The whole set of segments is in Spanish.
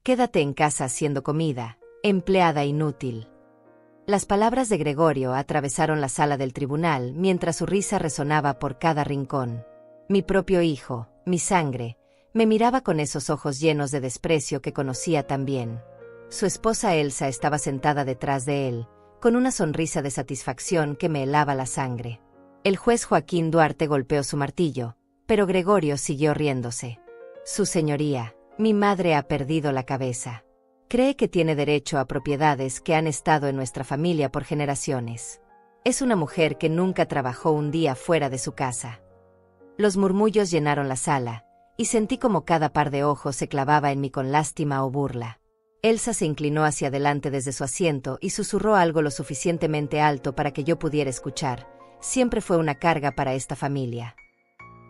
Quédate en casa haciendo comida, empleada inútil. Las palabras de Gregorio atravesaron la sala del tribunal mientras su risa resonaba por cada rincón. Mi propio hijo, mi sangre, me miraba con esos ojos llenos de desprecio que conocía tan bien. Su esposa Elsa estaba sentada detrás de él, con una sonrisa de satisfacción que me helaba la sangre. El juez Joaquín Duarte golpeó su martillo, pero Gregorio siguió riéndose. Su señoría, mi madre ha perdido la cabeza. Cree que tiene derecho a propiedades que han estado en nuestra familia por generaciones. Es una mujer que nunca trabajó un día fuera de su casa. Los murmullos llenaron la sala, y sentí como cada par de ojos se clavaba en mí con lástima o burla. Elsa se inclinó hacia adelante desde su asiento y susurró algo lo suficientemente alto para que yo pudiera escuchar. Siempre fue una carga para esta familia.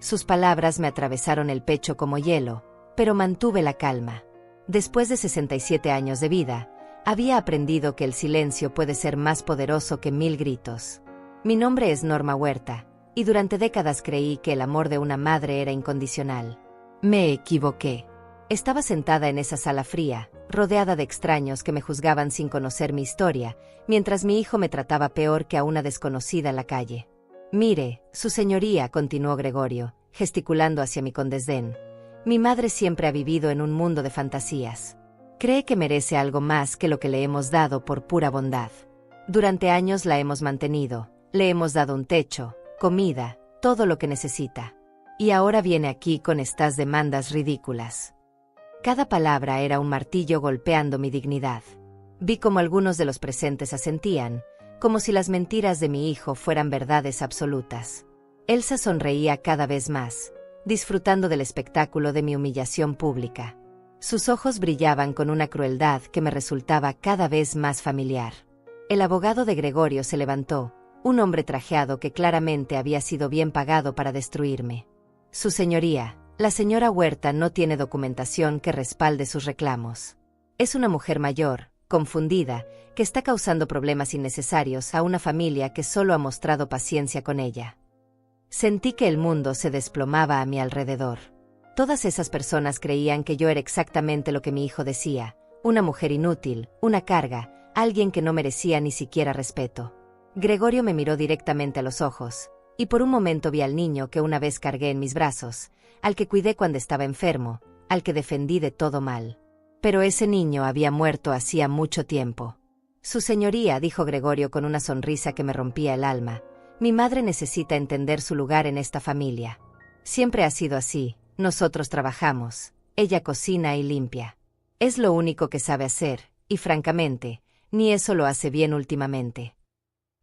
Sus palabras me atravesaron el pecho como hielo, pero mantuve la calma. Después de 67 años de vida, había aprendido que el silencio puede ser más poderoso que 1000 gritos. Mi nombre es Norma Huerta, y durante décadas creí que el amor de una madre era incondicional. Me equivoqué. Estaba sentada en esa sala fría, rodeada de extraños que me juzgaban sin conocer mi historia, mientras mi hijo me trataba peor que a una desconocida en la calle. Mire, su señoría, continuó Gregorio, gesticulando hacia mí con desdén. Mi madre siempre ha vivido en un mundo de fantasías. Cree que merece algo más que lo que le hemos dado por pura bondad. Durante años la hemos mantenido, le hemos dado un techo, comida, todo lo que necesita. Y ahora viene aquí con estas demandas ridículas. Cada palabra era un martillo golpeando mi dignidad. Vi como algunos de los presentes asentían, como si las mentiras de mi hijo fueran verdades absolutas. Elsa sonreía cada vez más, disfrutando del espectáculo de mi humillación pública. Sus ojos brillaban con una crueldad que me resultaba cada vez más familiar. El abogado de Gregorio se levantó, un hombre trajeado que claramente había sido bien pagado para destruirme. Su señoría, la señora Huerta no tiene documentación que respalde sus reclamos. Es una mujer mayor, confundida, que está causando problemas innecesarios a una familia que solo ha mostrado paciencia con ella. Sentí que el mundo se desplomaba a mi alrededor. Todas esas personas creían que yo era exactamente lo que mi hijo decía, una mujer inútil, una carga, alguien que no merecía ni siquiera respeto. Gregorio me miró directamente a los ojos, y por un momento vi al niño que una vez cargué en mis brazos, al que cuidé cuando estaba enfermo, al que defendí de todo mal. Pero ese niño había muerto hacía mucho tiempo. Su señoría, dijo Gregorio con una sonrisa que me rompía el alma, mi madre necesita entender su lugar en esta familia. Siempre ha sido así, nosotros trabajamos, ella cocina y limpia. Es lo único que sabe hacer, y francamente, ni eso lo hace bien últimamente.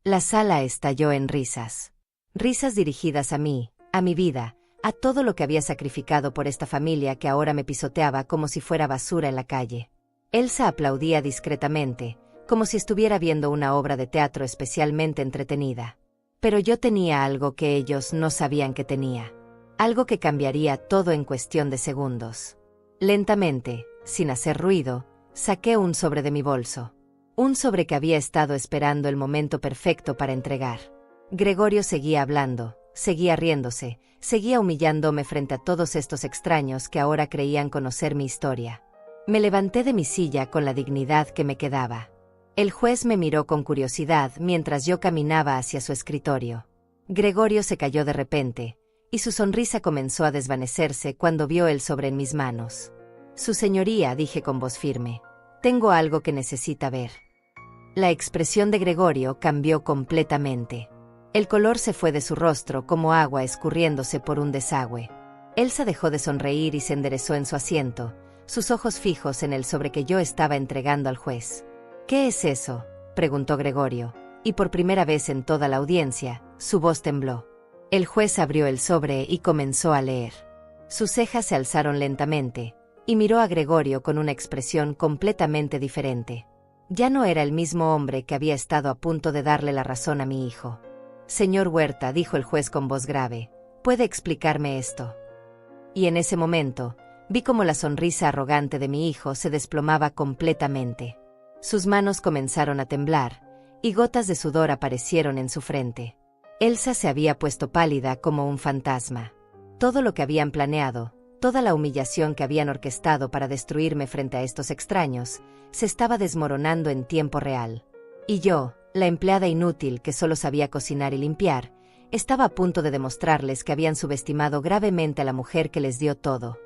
La sala estalló en risas. Risas dirigidas a mí, a mi vida, a todo lo que había sacrificado por esta familia que ahora me pisoteaba como si fuera basura en la calle. Elsa aplaudía discretamente, como si estuviera viendo una obra de teatro especialmente entretenida. Pero yo tenía algo que ellos no sabían que tenía. Algo que cambiaría todo en cuestión de segundos. Lentamente, sin hacer ruido, saqué un sobre de mi bolso. Un sobre que había estado esperando el momento perfecto para entregar. Gregorio seguía hablando, seguía riéndose, seguía humillándome frente a todos estos extraños que ahora creían conocer mi historia. Me levanté de mi silla con la dignidad que me quedaba. El juez me miró con curiosidad mientras yo caminaba hacia su escritorio. Gregorio se calló de repente, y su sonrisa comenzó a desvanecerse cuando vio el sobre en mis manos. Su señoría, dije con voz firme, tengo algo que necesita ver. La expresión de Gregorio cambió completamente. El color se fue de su rostro como agua escurriéndose por un desagüe. Elsa dejó de sonreír y se enderezó en su asiento, sus ojos fijos en el sobre que yo estaba entregando al juez. ¿Qué es eso?, preguntó Gregorio, y por primera vez en toda la audiencia, su voz tembló. El juez abrió el sobre y comenzó a leer. Sus cejas se alzaron lentamente, y miró a Gregorio con una expresión completamente diferente. Ya no era el mismo hombre que había estado a punto de darle la razón a mi hijo. Señor Huerta, dijo el juez con voz grave, ¿puede explicarme esto? Y en ese momento, vi como la sonrisa arrogante de mi hijo se desplomaba completamente. Sus manos comenzaron a temblar, y gotas de sudor aparecieron en su frente. Elsa se había puesto pálida como un fantasma. Todo lo que habían planeado, Toda la humillación que habían orquestado para destruirme frente a estos extraños, se estaba desmoronando en tiempo real. Y yo, la empleada inútil que solo sabía cocinar y limpiar, estaba a punto de demostrarles que habían subestimado gravemente a la mujer que les dio todo.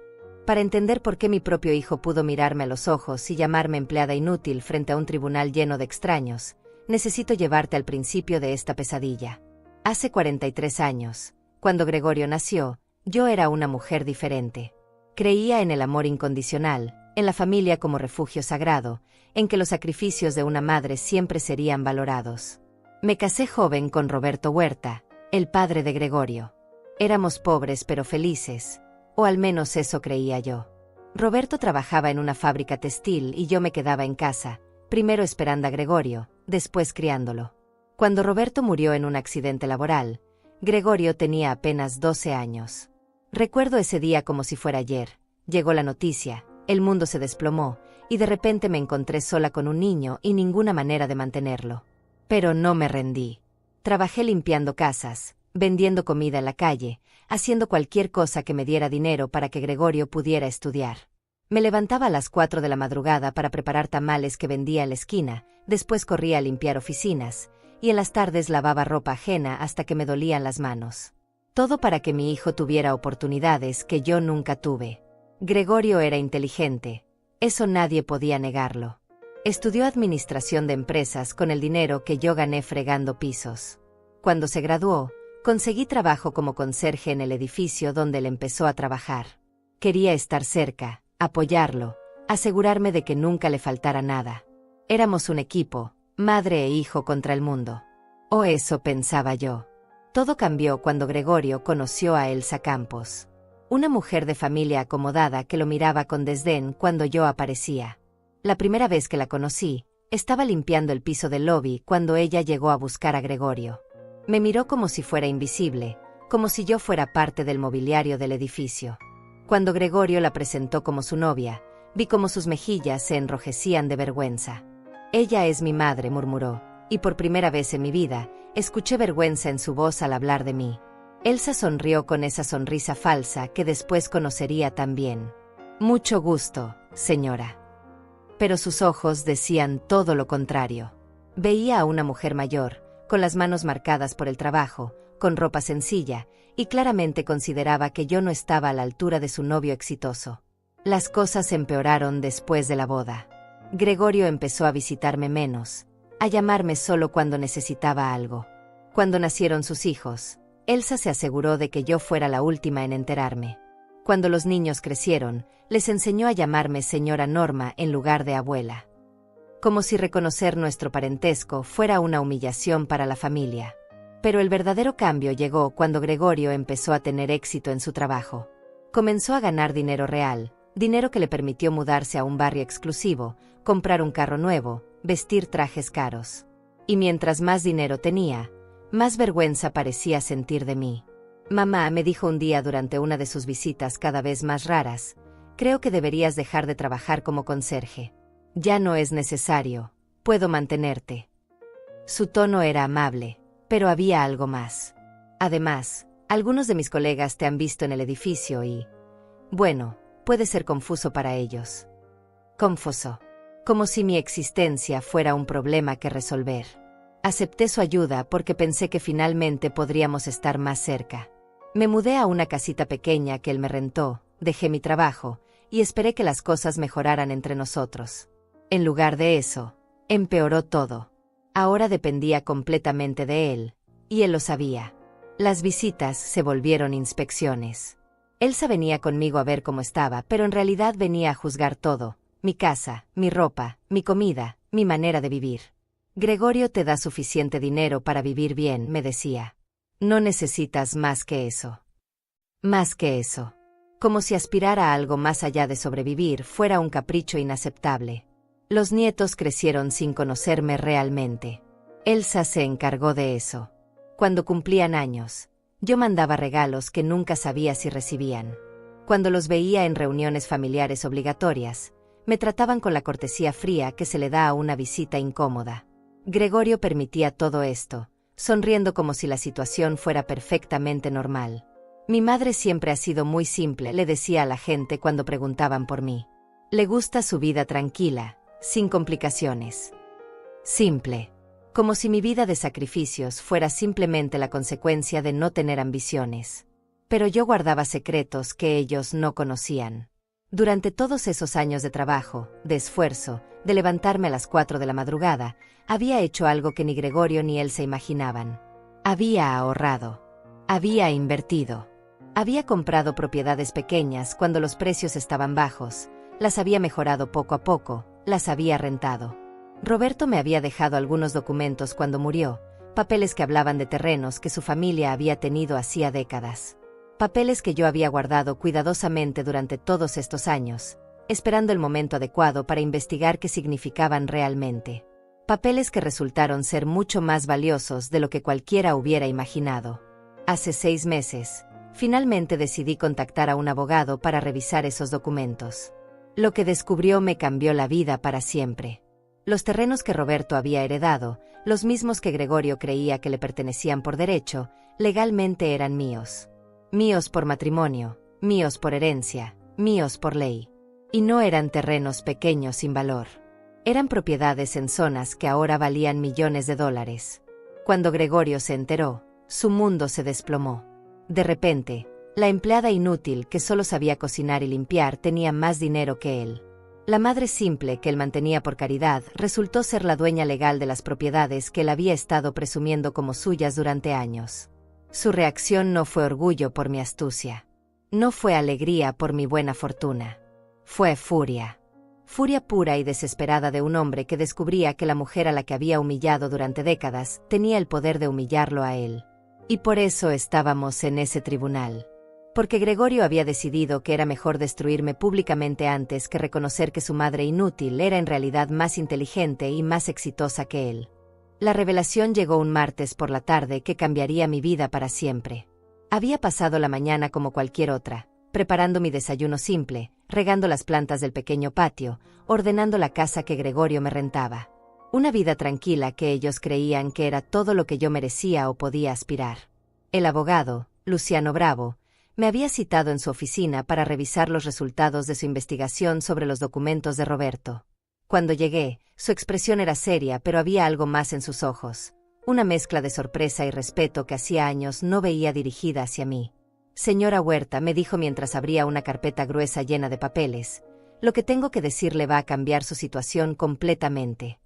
Para entender por qué mi propio hijo pudo mirarme a los ojos y llamarme empleada inútil frente a un tribunal lleno de extraños, necesito llevarte al principio de esta pesadilla. Hace 43 años, cuando Gregorio nació, yo era una mujer diferente. Creía en el amor incondicional, en la familia como refugio sagrado, en que los sacrificios de una madre siempre serían valorados. Me casé joven con Roberto Huerta, el padre de Gregorio. Éramos pobres pero felices, o al menos eso creía yo. Roberto trabajaba en una fábrica textil y yo me quedaba en casa, primero esperando a Gregorio, después criándolo. Cuando Roberto murió en un accidente laboral, Gregorio tenía apenas 12 años. Recuerdo ese día como si fuera ayer. Llegó la noticia, el mundo se desplomó, y de repente me encontré sola con un niño y ninguna manera de mantenerlo. Pero no me rendí. Trabajé limpiando casas, vendiendo comida en la calle, haciendo cualquier cosa que me diera dinero para que Gregorio pudiera estudiar. Me levantaba a las 4 de la madrugada para preparar tamales que vendía en la esquina, después corría a limpiar oficinas, y en las tardes lavaba ropa ajena hasta que me dolían las manos. Todo para que mi hijo tuviera oportunidades que yo nunca tuve. Gregorio era inteligente, eso nadie podía negarlo. Estudió administración de empresas con el dinero que yo gané fregando pisos. Cuando se graduó, conseguí trabajo como conserje en el edificio donde él empezó a trabajar. Quería estar cerca, apoyarlo, asegurarme de que nunca le faltara nada. Éramos un equipo, madre e hijo contra el mundo. O eso pensaba yo. Todo cambió cuando Gregorio conoció a Elsa Campos, una mujer de familia acomodada que lo miraba con desdén cuando yo aparecía. La primera vez que la conocí, estaba limpiando el piso del lobby cuando ella llegó a buscar a Gregorio. Me miró como si fuera invisible, como si yo fuera parte del mobiliario del edificio. Cuando Gregorio la presentó como su novia, vi cómo sus mejillas se enrojecían de vergüenza. «Ella es mi madre», murmuró, y por primera vez en mi vida, escuché vergüenza en su voz al hablar de mí. Elsa sonrió con esa sonrisa falsa que después conocería también. «Mucho gusto, señora». Pero sus ojos decían todo lo contrario. Veía a una mujer mayor, con las manos marcadas por el trabajo, con ropa sencilla, y claramente consideraba que yo no estaba a la altura de su novio exitoso. Las cosas empeoraron después de la boda. Gregorio empezó a visitarme menos, a llamarme solo cuando necesitaba algo. Cuando nacieron sus hijos, Elsa se aseguró de que yo fuera la última en enterarme. Cuando los niños crecieron, les enseñó a llamarme señora Norma en lugar de abuela. Como si reconocer nuestro parentesco fuera una humillación para la familia. Pero el verdadero cambio llegó cuando Gregorio empezó a tener éxito en su trabajo. Comenzó a ganar dinero real, dinero que le permitió mudarse a un barrio exclusivo, comprar un carro nuevo, vestir trajes caros. Y mientras más dinero tenía, más vergüenza parecía sentir de mí. Mamá me dijo un día durante una de sus visitas cada vez más raras, «Creo que deberías dejar de trabajar como conserje. Ya no es necesario, puedo mantenerte». Su tono era amable, pero había algo más. Además, algunos de mis colegas te han visto en el edificio y, bueno, puede ser confuso para ellos. Confuso. Como si mi existencia fuera un problema que resolver. Acepté su ayuda porque pensé que finalmente podríamos estar más cerca. Me mudé a una casita pequeña que él me rentó, dejé mi trabajo, y esperé que las cosas mejoraran entre nosotros. En lugar de eso, empeoró todo. Ahora dependía completamente de él, y él lo sabía. Las visitas se volvieron inspecciones. Elsa venía conmigo a ver cómo estaba, pero en realidad venía a juzgar todo: mi casa, mi ropa, mi comida, mi manera de vivir. Gregorio te da suficiente dinero para vivir bien, me decía. No necesitas más que eso. Más que eso. Como si aspirar a algo más allá de sobrevivir fuera un capricho inaceptable. Los nietos crecieron sin conocerme realmente. Elsa se encargó de eso. Cuando cumplían años, yo mandaba regalos que nunca sabía si recibían. Cuando los veía en reuniones familiares obligatorias, me trataban con la cortesía fría que se le da a una visita incómoda. Gregorio permitía todo esto, sonriendo como si la situación fuera perfectamente normal. Mi madre siempre ha sido muy simple, le decía a la gente cuando preguntaban por mí. Le gusta su vida tranquila, sin complicaciones. Simple. Como si mi vida de sacrificios fuera simplemente la consecuencia de no tener ambiciones. Pero yo guardaba secretos que ellos no conocían. Durante todos esos años de trabajo, de esfuerzo, de levantarme a las 4 de la madrugada, había hecho algo que ni Gregorio ni él se imaginaban. Había ahorrado. Había invertido. Había comprado propiedades pequeñas cuando los precios estaban bajos, las había mejorado poco a poco, las había rentado. Roberto me había dejado algunos documentos cuando murió, papeles que hablaban de terrenos que su familia había tenido hacía décadas. Papeles que yo había guardado cuidadosamente durante todos estos años, esperando el momento adecuado para investigar qué significaban realmente. Papeles que resultaron ser mucho más valiosos de lo que cualquiera hubiera imaginado. Hace 6 meses, finalmente decidí contactar a un abogado para revisar esos documentos. Lo que descubrió me cambió la vida para siempre. Los terrenos que Roberto había heredado, los mismos que Gregorio creía que le pertenecían por derecho, legalmente eran míos. Míos por matrimonio, míos por herencia, míos por ley. Y no eran terrenos pequeños sin valor. Eran propiedades en zonas que ahora valían millones de dólares. Cuando Gregorio se enteró, su mundo se desplomó. De repente, la empleada inútil que solo sabía cocinar y limpiar tenía más dinero que él. La madre simple que él mantenía por caridad resultó ser la dueña legal de las propiedades que él había estado presumiendo como suyas durante años. Su reacción no fue orgullo por mi astucia. No fue alegría por mi buena fortuna. Fue furia. Furia pura y desesperada de un hombre que descubría que la mujer a la que había humillado durante décadas tenía el poder de humillarlo a él. Y por eso estábamos en ese tribunal. Porque Gregorio había decidido que era mejor destruirme públicamente antes que reconocer que su madre inútil era en realidad más inteligente y más exitosa que él. La revelación llegó un martes por la tarde que cambiaría mi vida para siempre. Había pasado la mañana como cualquier otra, preparando mi desayuno simple, regando las plantas del pequeño patio, ordenando la casa que Gregorio me rentaba. Una vida tranquila que ellos creían que era todo lo que yo merecía o podía aspirar. El abogado, Luciano Bravo, me había citado en su oficina para revisar los resultados de su investigación sobre los documentos de Roberto. Cuando llegué, su expresión era seria, pero había algo más en sus ojos, una mezcla de sorpresa y respeto que hacía años no veía dirigida hacia mí. Señora Huerta, me dijo mientras abría una carpeta gruesa llena de papeles, lo que tengo que decirle va a cambiar su situación completamente.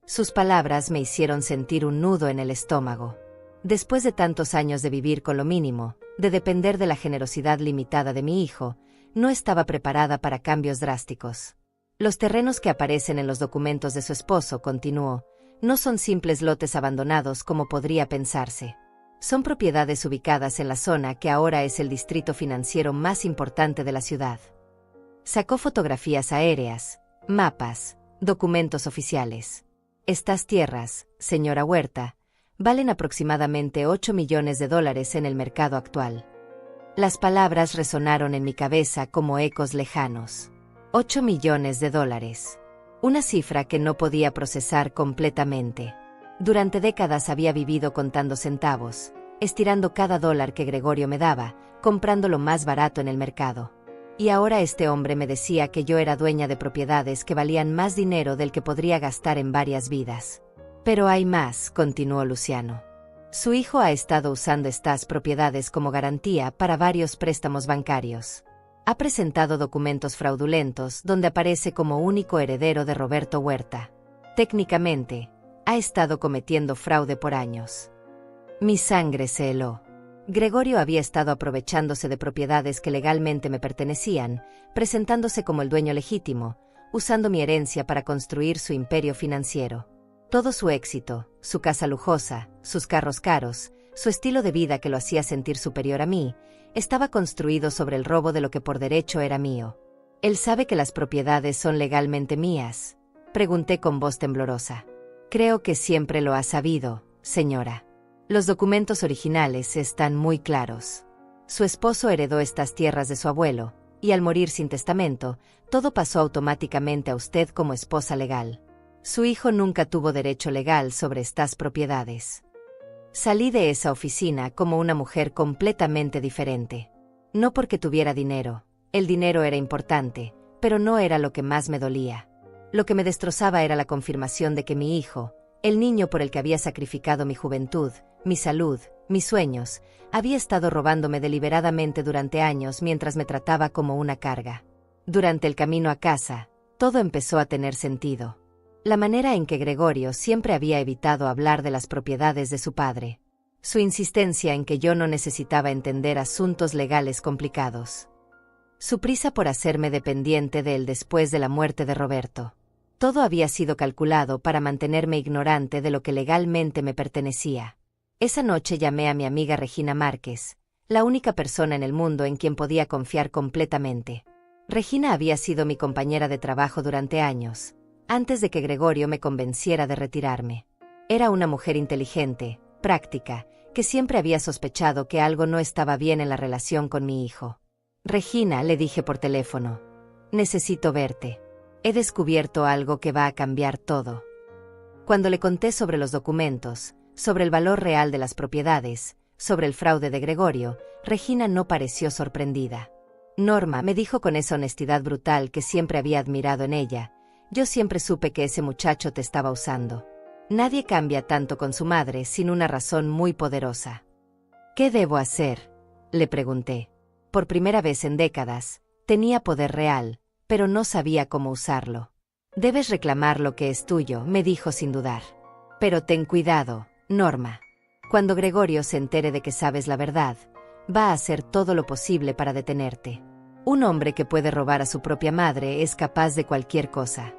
Sus palabras me hicieron sentir un nudo en el estómago. Después de tantos años de vivir con lo mínimo, de depender de la generosidad limitada de mi hijo, no estaba preparada para cambios drásticos. Los terrenos que aparecen en los documentos de su esposo, continuó, no son simples lotes abandonados como podría pensarse. Son propiedades ubicadas en la zona que ahora es el distrito financiero más importante de la ciudad. Sacó fotografías aéreas, mapas, documentos oficiales. Estas tierras, señora Huerta, valen aproximadamente 8 millones de dólares en el mercado actual. Las palabras resonaron en mi cabeza como ecos lejanos. 8 millones de dólares. Una cifra que no podía procesar completamente. Durante décadas había vivido contando centavos, estirando cada dólar que Gregorio me daba, comprando lo más barato en el mercado. Y ahora este hombre me decía que yo era dueña de propiedades que valían más dinero del que podría gastar en varias vidas. Pero hay más, continuó Luciano. Su hijo ha estado usando estas propiedades como garantía para varios préstamos bancarios. Ha presentado documentos fraudulentos donde aparece como único heredero de Roberto Huerta. Técnicamente, ha estado cometiendo fraude por años. Mi sangre se heló. Gregorio había estado aprovechándose de propiedades que legalmente me pertenecían, presentándose como el dueño legítimo, usando mi herencia para construir su imperio financiero. Todo su éxito, su casa lujosa, sus carros caros, su estilo de vida que lo hacía sentir superior a mí, estaba construido sobre el robo de lo que por derecho era mío. ¿Él sabe que las propiedades son legalmente mías?, pregunté con voz temblorosa. Creo que siempre lo ha sabido, señora. Los documentos originales están muy claros. Su esposo heredó estas tierras de su abuelo, y al morir sin testamento, todo pasó automáticamente a usted como esposa legal. Su hijo nunca tuvo derecho legal sobre estas propiedades. Salí de esa oficina como una mujer completamente diferente. No porque tuviera dinero. El dinero era importante, pero no era lo que más me dolía. Lo que me destrozaba era la confirmación de que mi hijo, el niño por el que había sacrificado mi juventud, mi salud, mis sueños, había estado robándome deliberadamente durante años mientras me trataba como una carga. Durante el camino a casa, todo empezó a tener sentido. La manera en que Gregorio siempre había evitado hablar de las propiedades de su padre. Su insistencia en que yo no necesitaba entender asuntos legales complicados. Su prisa por hacerme dependiente de él después de la muerte de Roberto. Todo había sido calculado para mantenerme ignorante de lo que legalmente me pertenecía. Esa noche llamé a mi amiga Regina Márquez, la única persona en el mundo en quien podía confiar completamente. Regina había sido mi compañera de trabajo durante años, antes de que Gregorio me convenciera de retirarme. Era una mujer inteligente, práctica, que siempre había sospechado que algo no estaba bien en la relación con mi hijo. Regina, le dije por teléfono, necesito verte. He descubierto algo que va a cambiar todo. Cuando le conté sobre los documentos, sobre el valor real de las propiedades, sobre el fraude de Gregorio, Regina no pareció sorprendida. Norma, me dijo con esa honestidad brutal que siempre había admirado en ella, yo siempre supe que ese muchacho te estaba usando. Nadie cambia tanto con su madre sin una razón muy poderosa. ¿Qué debo hacer?, le pregunté. Por primera vez en décadas, tenía poder real, pero no sabía cómo usarlo. Debes reclamar lo que es tuyo, me dijo sin dudar. Pero ten cuidado, Norma. Cuando Gregorio se entere de que sabes la verdad, va a hacer todo lo posible para detenerte. Un hombre que puede robar a su propia madre es capaz de cualquier cosa.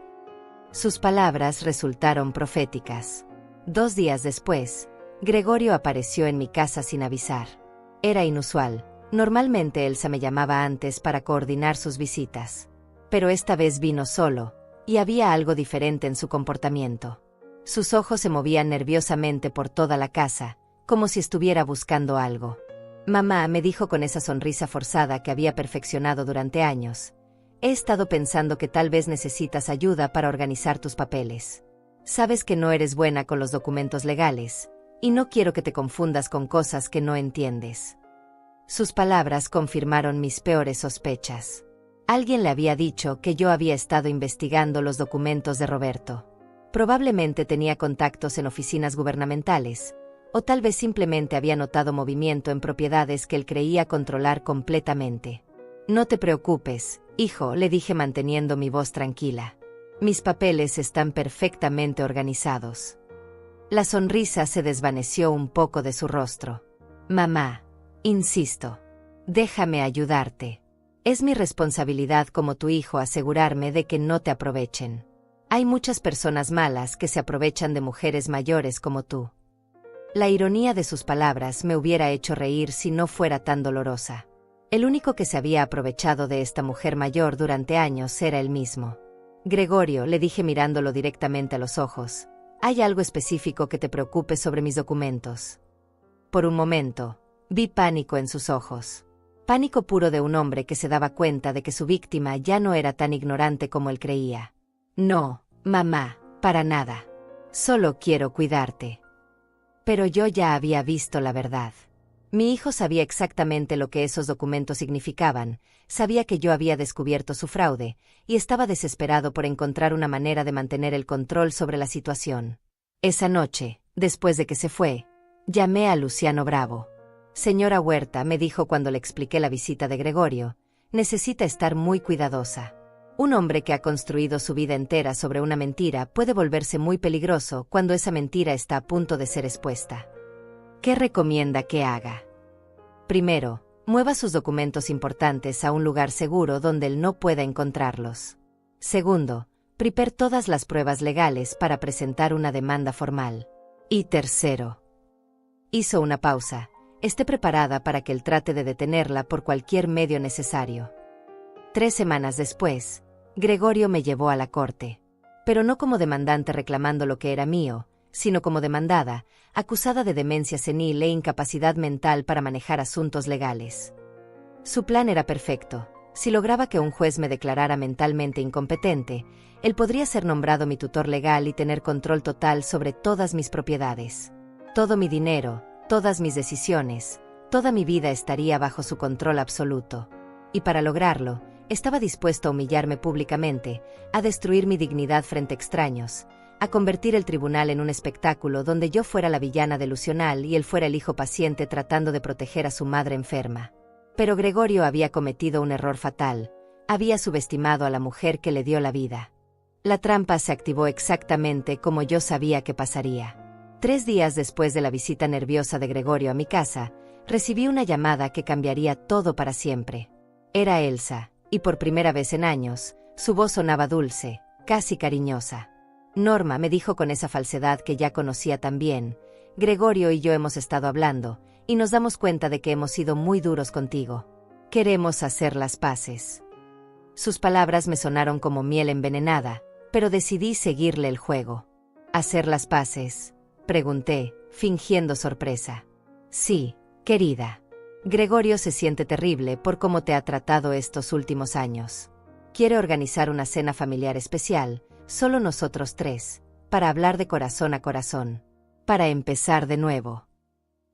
Sus palabras resultaron proféticas. 2 días después, Gregorio apareció en mi casa sin avisar. Era inusual. Normalmente Elsa me llamaba antes para coordinar sus visitas. Pero esta vez vino solo, y había algo diferente en su comportamiento. Sus ojos se movían nerviosamente por toda la casa, como si estuviera buscando algo. Mamá, me dijo con esa sonrisa forzada que había perfeccionado durante años. He estado pensando que tal vez necesitas ayuda para organizar tus papeles. Sabes que no eres buena con los documentos legales, y no quiero que te confundas con cosas que no entiendes. Sus palabras confirmaron mis peores sospechas. Alguien le había dicho que yo había estado investigando los documentos de Roberto. Probablemente tenía contactos en oficinas gubernamentales, o tal vez simplemente había notado movimiento en propiedades que él creía controlar completamente. No te preocupes, hijo, le dije manteniendo mi voz tranquila. Mis papeles están perfectamente organizados. La sonrisa se desvaneció un poco de su rostro. Mamá, insisto, déjame ayudarte. Es mi responsabilidad como tu hijo asegurarme de que no te aprovechen. Hay muchas personas malas que se aprovechan de mujeres mayores como tú. La ironía de sus palabras me hubiera hecho reír si no fuera tan dolorosa. El único que se había aprovechado de esta mujer mayor durante años era él mismo. Gregorio, le dije mirándolo directamente a los ojos, ¿hay algo específico que te preocupe sobre mis documentos? Por un momento, vi pánico en sus ojos. Pánico puro de un hombre que se daba cuenta de que su víctima ya no era tan ignorante como él creía. No, mamá, para nada. Solo quiero cuidarte. Pero yo ya había visto la verdad. Mi hijo sabía exactamente lo que esos documentos significaban, sabía que yo había descubierto su fraude, y estaba desesperado por encontrar una manera de mantener el control sobre la situación. Esa noche, después de que se fue, llamé a Luciano Bravo. Señora Huerta, me dijo cuando le expliqué la visita de Gregorio, necesita estar muy cuidadosa. Un hombre que ha construido su vida entera sobre una mentira puede volverse muy peligroso cuando esa mentira está a punto de ser expuesta. ¿Qué recomienda que haga? Primero, mueva sus documentos importantes a un lugar seguro donde él no pueda encontrarlos. Segundo, prepare todas las pruebas legales para presentar una demanda formal. Y tercero, hizo una pausa. Esté preparada para que él trate de detenerla por cualquier medio necesario. 3 semanas después, Gregorio me llevó a la corte. Pero no como demandante reclamando lo que era mío, sino como demandada, acusada de demencia senil e incapacidad mental para manejar asuntos legales. Su plan era perfecto. Si lograba que un juez me declarara mentalmente incompetente, él podría ser nombrado mi tutor legal y tener control total sobre todas mis propiedades. Todo mi dinero, todas mis decisiones, toda mi vida estaría bajo su control absoluto. Y para lograrlo, estaba dispuesto a humillarme públicamente, a destruir mi dignidad frente a extraños, a convertir el tribunal en un espectáculo donde yo fuera la villana delusional y él fuera el hijo paciente tratando de proteger a su madre enferma. Pero Gregorio había cometido un error fatal, había subestimado a la mujer que le dio la vida. La trampa se activó exactamente como yo sabía que pasaría. 3 días después de la visita nerviosa de Gregorio a mi casa, recibí una llamada que cambiaría todo para siempre. Era Elsa, y por primera vez en años, su voz sonaba dulce, casi cariñosa. Norma, me dijo con esa falsedad que ya conocía tan bien, Gregorio y yo hemos estado hablando, y nos damos cuenta de que hemos sido muy duros contigo. Queremos hacer las paces. Sus palabras me sonaron como miel envenenada, pero decidí seguirle el juego. ¿Hacer las paces?, pregunté, fingiendo sorpresa. Sí, querida. Gregorio se siente terrible por cómo te ha tratado estos últimos años. Quiere organizar una cena familiar especial, solo nosotros 3, para hablar de corazón a corazón. Para empezar de nuevo.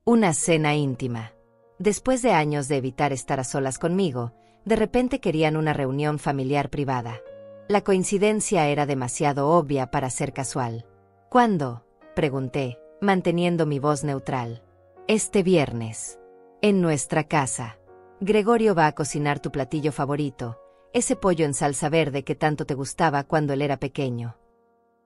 Una cena íntima. Después de años de evitar estar a solas conmigo, de repente querían una reunión familiar privada. La coincidencia era demasiado obvia para ser casual. ¿Cuándo?, pregunté, manteniendo mi voz neutral. Este viernes. En nuestra casa. Gregorio va a cocinar tu platillo favorito, ese pollo en salsa verde que tanto te gustaba cuando él era pequeño.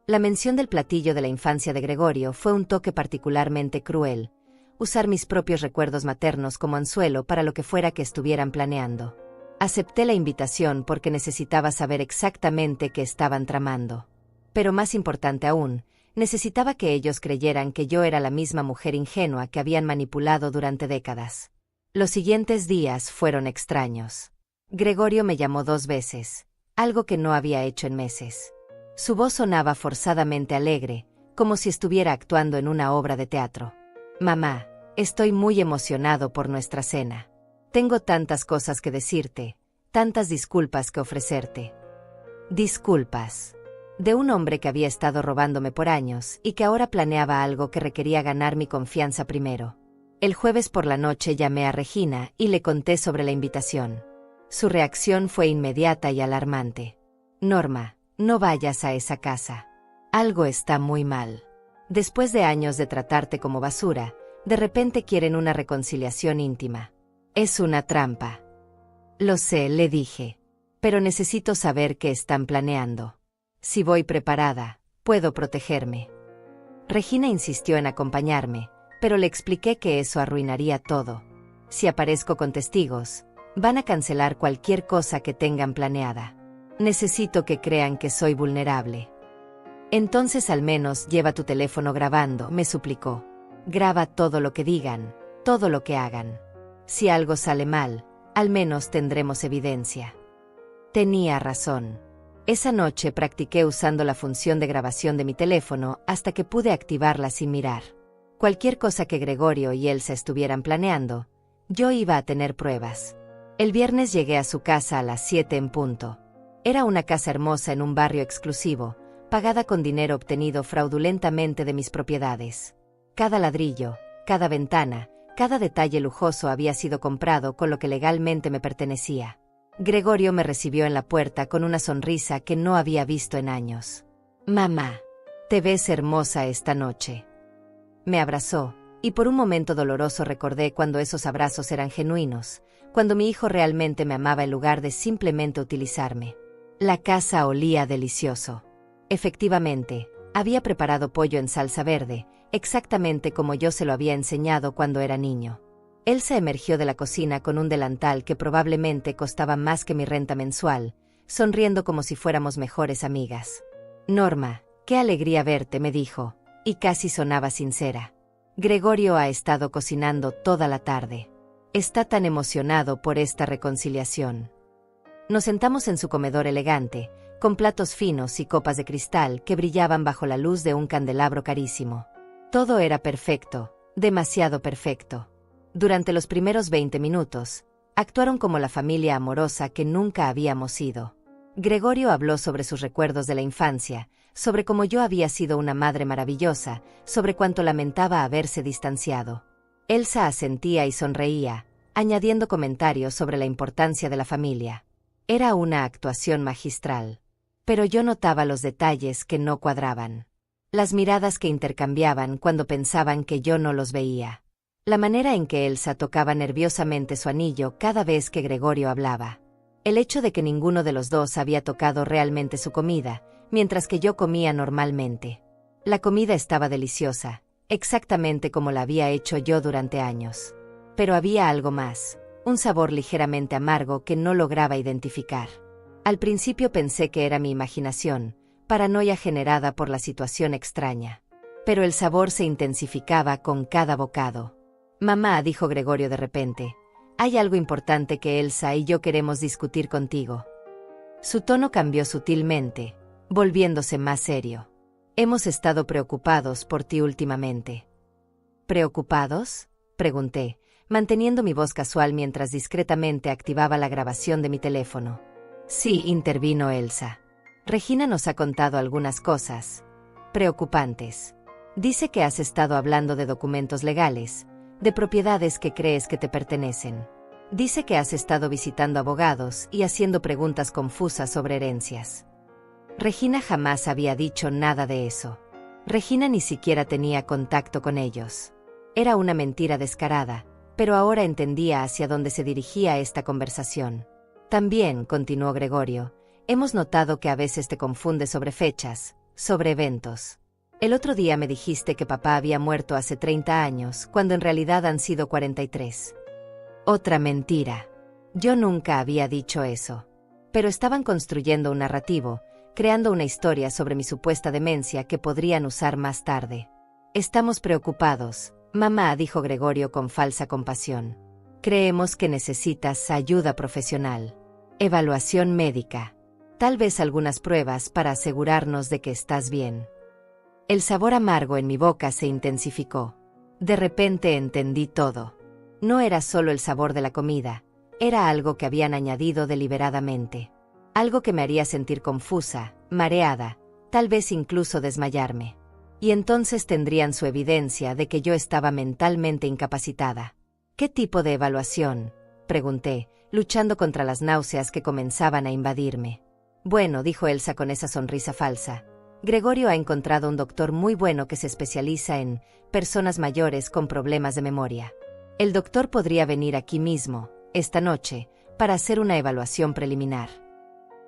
La mención del platillo de la infancia de Gregorio fue un toque particularmente cruel, usar mis propios recuerdos maternos como anzuelo para lo que fuera que estuvieran planeando. Acepté la invitación porque necesitaba saber exactamente qué estaban tramando. Pero más importante aún, necesitaba que ellos creyeran que yo era la misma mujer ingenua que habían manipulado durante décadas. Los siguientes días fueron extraños. Gregorio me llamó 2 veces, algo que no había hecho en meses. Su voz sonaba forzadamente alegre, como si estuviera actuando en una obra de teatro. Mamá, estoy muy emocionado por nuestra cena. Tengo tantas cosas que decirte, tantas disculpas que ofrecerte. Disculpas. De un hombre que había estado robándome por años y que ahora planeaba algo que requería ganar mi confianza primero. El jueves por la noche llamé a Regina y le conté sobre la invitación. Su reacción fue inmediata y alarmante. Norma, no vayas a esa casa. Algo está muy mal. Después de años de tratarte como basura, de repente quieren una reconciliación íntima. Es una trampa. Lo sé, le dije. Pero necesito saber qué están planeando. Si voy preparada, puedo protegerme. Regina insistió en acompañarme, pero le expliqué que eso arruinaría todo. Si aparezco con testigos, van a cancelar cualquier cosa que tengan planeada. Necesito que crean que soy vulnerable. Entonces al menos lleva tu teléfono grabando, me suplicó. Graba todo lo que digan, todo lo que hagan. Si algo sale mal, al menos tendremos evidencia. Tenía razón. Esa noche practiqué usando la función de grabación de mi teléfono hasta que pude activarla sin mirar. Cualquier cosa que Gregorio y Elsa estuvieran planeando, yo iba a tener pruebas. El viernes llegué a su casa a las 7 en punto. Era una casa hermosa en un barrio exclusivo, pagada con dinero obtenido fraudulentamente de mis propiedades. Cada ladrillo, cada ventana, cada detalle lujoso había sido comprado con lo que legalmente me pertenecía. Gregorio me recibió en la puerta con una sonrisa que no había visto en años. Mamá, te ves hermosa esta noche. Me abrazó, y por un momento doloroso recordé cuando esos abrazos eran genuinos, cuando mi hijo realmente me amaba en lugar de simplemente utilizarme. La casa olía delicioso. Efectivamente, había preparado pollo en salsa verde, exactamente como yo se lo había enseñado cuando era niño. Elsa emergió de la cocina con un delantal que probablemente costaba más que mi renta mensual, sonriendo como si fuéramos mejores amigas. Norma, qué alegría verte, me dijo, y casi sonaba sincera. Gregorio ha estado cocinando toda la tarde. Está tan emocionado por esta reconciliación. Nos sentamos en su comedor elegante, con platos finos y copas de cristal que brillaban bajo la luz de un candelabro carísimo. Todo era perfecto, demasiado perfecto. Durante los primeros 20 minutos, actuaron como la familia amorosa que nunca habíamos sido. Gregorio habló sobre sus recuerdos de la infancia, sobre cómo yo había sido una madre maravillosa, sobre cuánto lamentaba haberse distanciado. Elsa asentía y sonreía, añadiendo comentarios sobre la importancia de la familia. Era una actuación magistral. Pero yo notaba los detalles que no cuadraban. Las miradas que intercambiaban cuando pensaban que yo no los veía. La manera en que Elsa tocaba nerviosamente su anillo cada vez que Gregorio hablaba. El hecho de que ninguno de los dos había tocado realmente su comida, mientras que yo comía normalmente. La comida estaba deliciosa, exactamente como la había hecho yo durante años. Pero había algo más, un sabor ligeramente amargo que no lograba identificar. Al principio pensé que era mi imaginación, paranoia generada por la situación extraña. Pero el sabor se intensificaba con cada bocado. «Mamá», dijo Gregorio de repente, «hay algo importante que Elsa y yo queremos discutir contigo». Su tono cambió sutilmente, volviéndose más serio. «Hemos estado preocupados por ti últimamente». «¿Preocupados?», pregunté, manteniendo mi voz casual mientras discretamente activaba la grabación de mi teléfono. «Sí», intervino Elsa. «Regina nos ha contado algunas cosas preocupantes. Dice que has estado hablando de documentos legales, de propiedades que crees que te pertenecen. Dice que has estado visitando abogados y haciendo preguntas confusas sobre herencias». Regina jamás había dicho nada de eso. Regina ni siquiera tenía contacto con ellos. Era una mentira descarada, pero ahora entendía hacia dónde se dirigía esta conversación. «También», continuó Gregorio, «hemos notado que a veces te confundes sobre fechas, sobre eventos. El otro día me dijiste que papá había muerto hace 30 años, cuando en realidad han sido 43. Otra mentira. Yo nunca había dicho eso. Pero estaban construyendo un narrativo, creando una historia sobre mi supuesta demencia que podrían usar más tarde. «Estamos preocupados, mamá», dijo Gregorio con falsa compasión. «Creemos que necesitas ayuda profesional. Evaluación médica. Tal vez algunas pruebas para asegurarnos de que estás bien». El sabor amargo en mi boca se intensificó. De repente entendí todo. No era solo el sabor de la comida, era algo que habían añadido deliberadamente. Algo que me haría sentir confusa, mareada, tal vez incluso desmayarme. Y entonces tendrían su evidencia de que yo estaba mentalmente incapacitada. «¿Qué tipo de evaluación?», pregunté, luchando contra las náuseas que comenzaban a invadirme. «Bueno», dijo Elsa con esa sonrisa falsa, «Gregorio ha encontrado un doctor muy bueno que se especializa en personas mayores con problemas de memoria. El doctor podría venir aquí mismo, esta noche, para hacer una evaluación preliminar».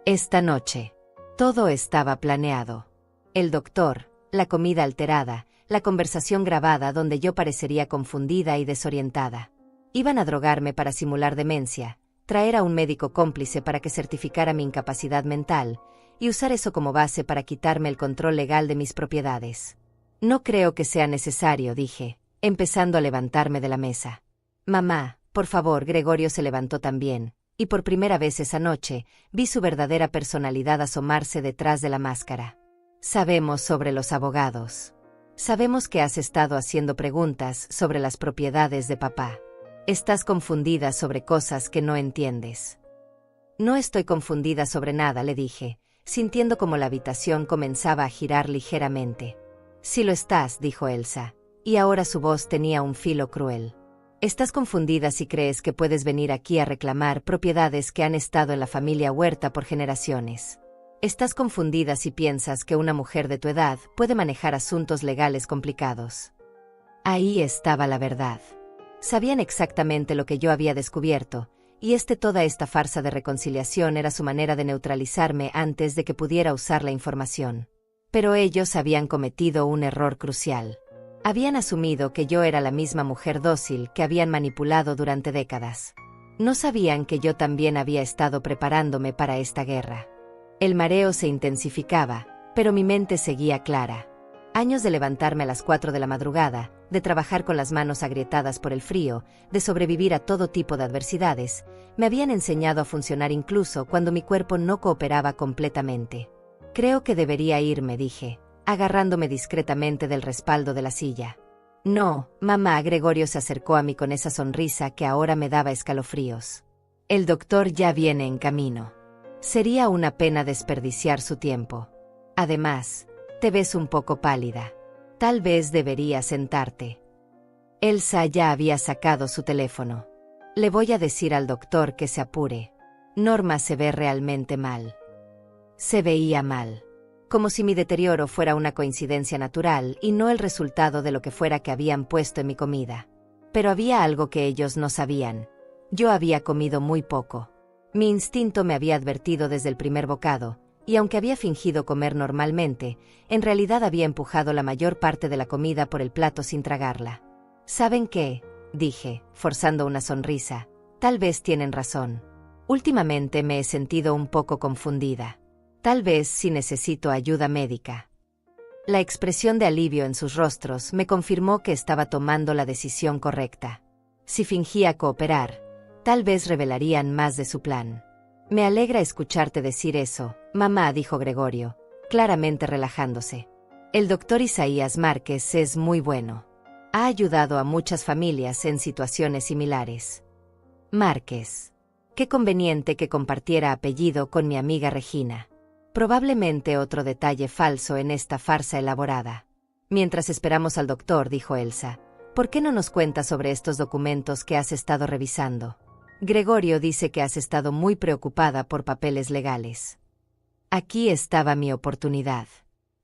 Esta noche. Todo estaba planeado. El doctor, la comida alterada, la conversación grabada donde yo parecería confundida y desorientada. Iban a drogarme para simular demencia, traer a un médico cómplice para que certificara mi incapacidad mental, y usar eso como base para quitarme el control legal de mis propiedades. «No creo que sea necesario», dije, empezando a levantarme de la mesa. «Mamá, por favor». Gregorio se levantó también, y por primera vez esa noche, vi su verdadera personalidad asomarse detrás de la máscara. «Sabemos sobre los abogados. Sabemos que has estado haciendo preguntas sobre las propiedades de papá. Estás confundida sobre cosas que no entiendes». «No estoy confundida sobre nada», le dije, sintiendo como la habitación comenzaba a girar ligeramente. «Sí lo estás», dijo Elsa, y ahora su voz tenía un filo cruel. «Estás confundida si crees que puedes venir aquí a reclamar propiedades que han estado en la familia Huerta por generaciones. Estás confundida si piensas que una mujer de tu edad puede manejar asuntos legales complicados». Ahí estaba la verdad. Sabían exactamente lo que yo había descubierto, y toda esta farsa de reconciliación era su manera de neutralizarme antes de que pudiera usar la información. Pero ellos habían cometido un error crucial. Habían asumido que yo era la misma mujer dócil que habían manipulado durante décadas. No sabían que yo también había estado preparándome para esta guerra. El mareo se intensificaba, pero mi mente seguía clara. Años de levantarme a las 4 de la madrugada, de trabajar con las manos agrietadas por el frío, de sobrevivir a todo tipo de adversidades, me habían enseñado a funcionar incluso cuando mi cuerpo no cooperaba completamente. «Creo que debería irme», dije, agarrándome discretamente del respaldo de la silla. «No, mamá», Gregorio se acercó a mí con esa sonrisa que ahora me daba escalofríos. «El doctor ya viene en camino. Sería una pena desperdiciar su tiempo. Además, Te ves un poco pálida. Tal vez deberías sentarte. Elsa ya había sacado su teléfono. Le voy a decir al doctor que se apure. Norma se ve realmente mal. Se veía mal. Como si mi deterioro fuera una coincidencia natural y no el resultado de lo que fuera que habían puesto en mi comida. Pero había algo que ellos no sabían. Yo había comido muy poco. Mi instinto me había advertido desde el primer bocado, y aunque había fingido comer normalmente, en realidad había empujado la mayor parte de la comida por el plato sin tragarla. ¿Saben qué?, dije, forzando una sonrisa. Tal vez tienen razón. Últimamente me he sentido un poco confundida. Tal vez sí necesito ayuda médica. La expresión de alivio en sus rostros me confirmó que estaba tomando la decisión correcta. Si fingía cooperar, tal vez revelarían más de su plan. Me alegra escucharte decir eso, mamá, dijo Gregorio, claramente relajándose. El doctor Isaías Márquez es muy bueno. Ha ayudado a muchas familias en situaciones similares. Márquez. Qué conveniente que compartiera apellido con mi amiga Regina. Probablemente otro detalle falso en esta farsa elaborada. Mientras esperamos al doctor, dijo Elsa, ¿por qué no nos cuentas sobre estos documentos que has estado revisando? Gregorio dice que has estado muy preocupada por papeles legales. Aquí estaba mi oportunidad.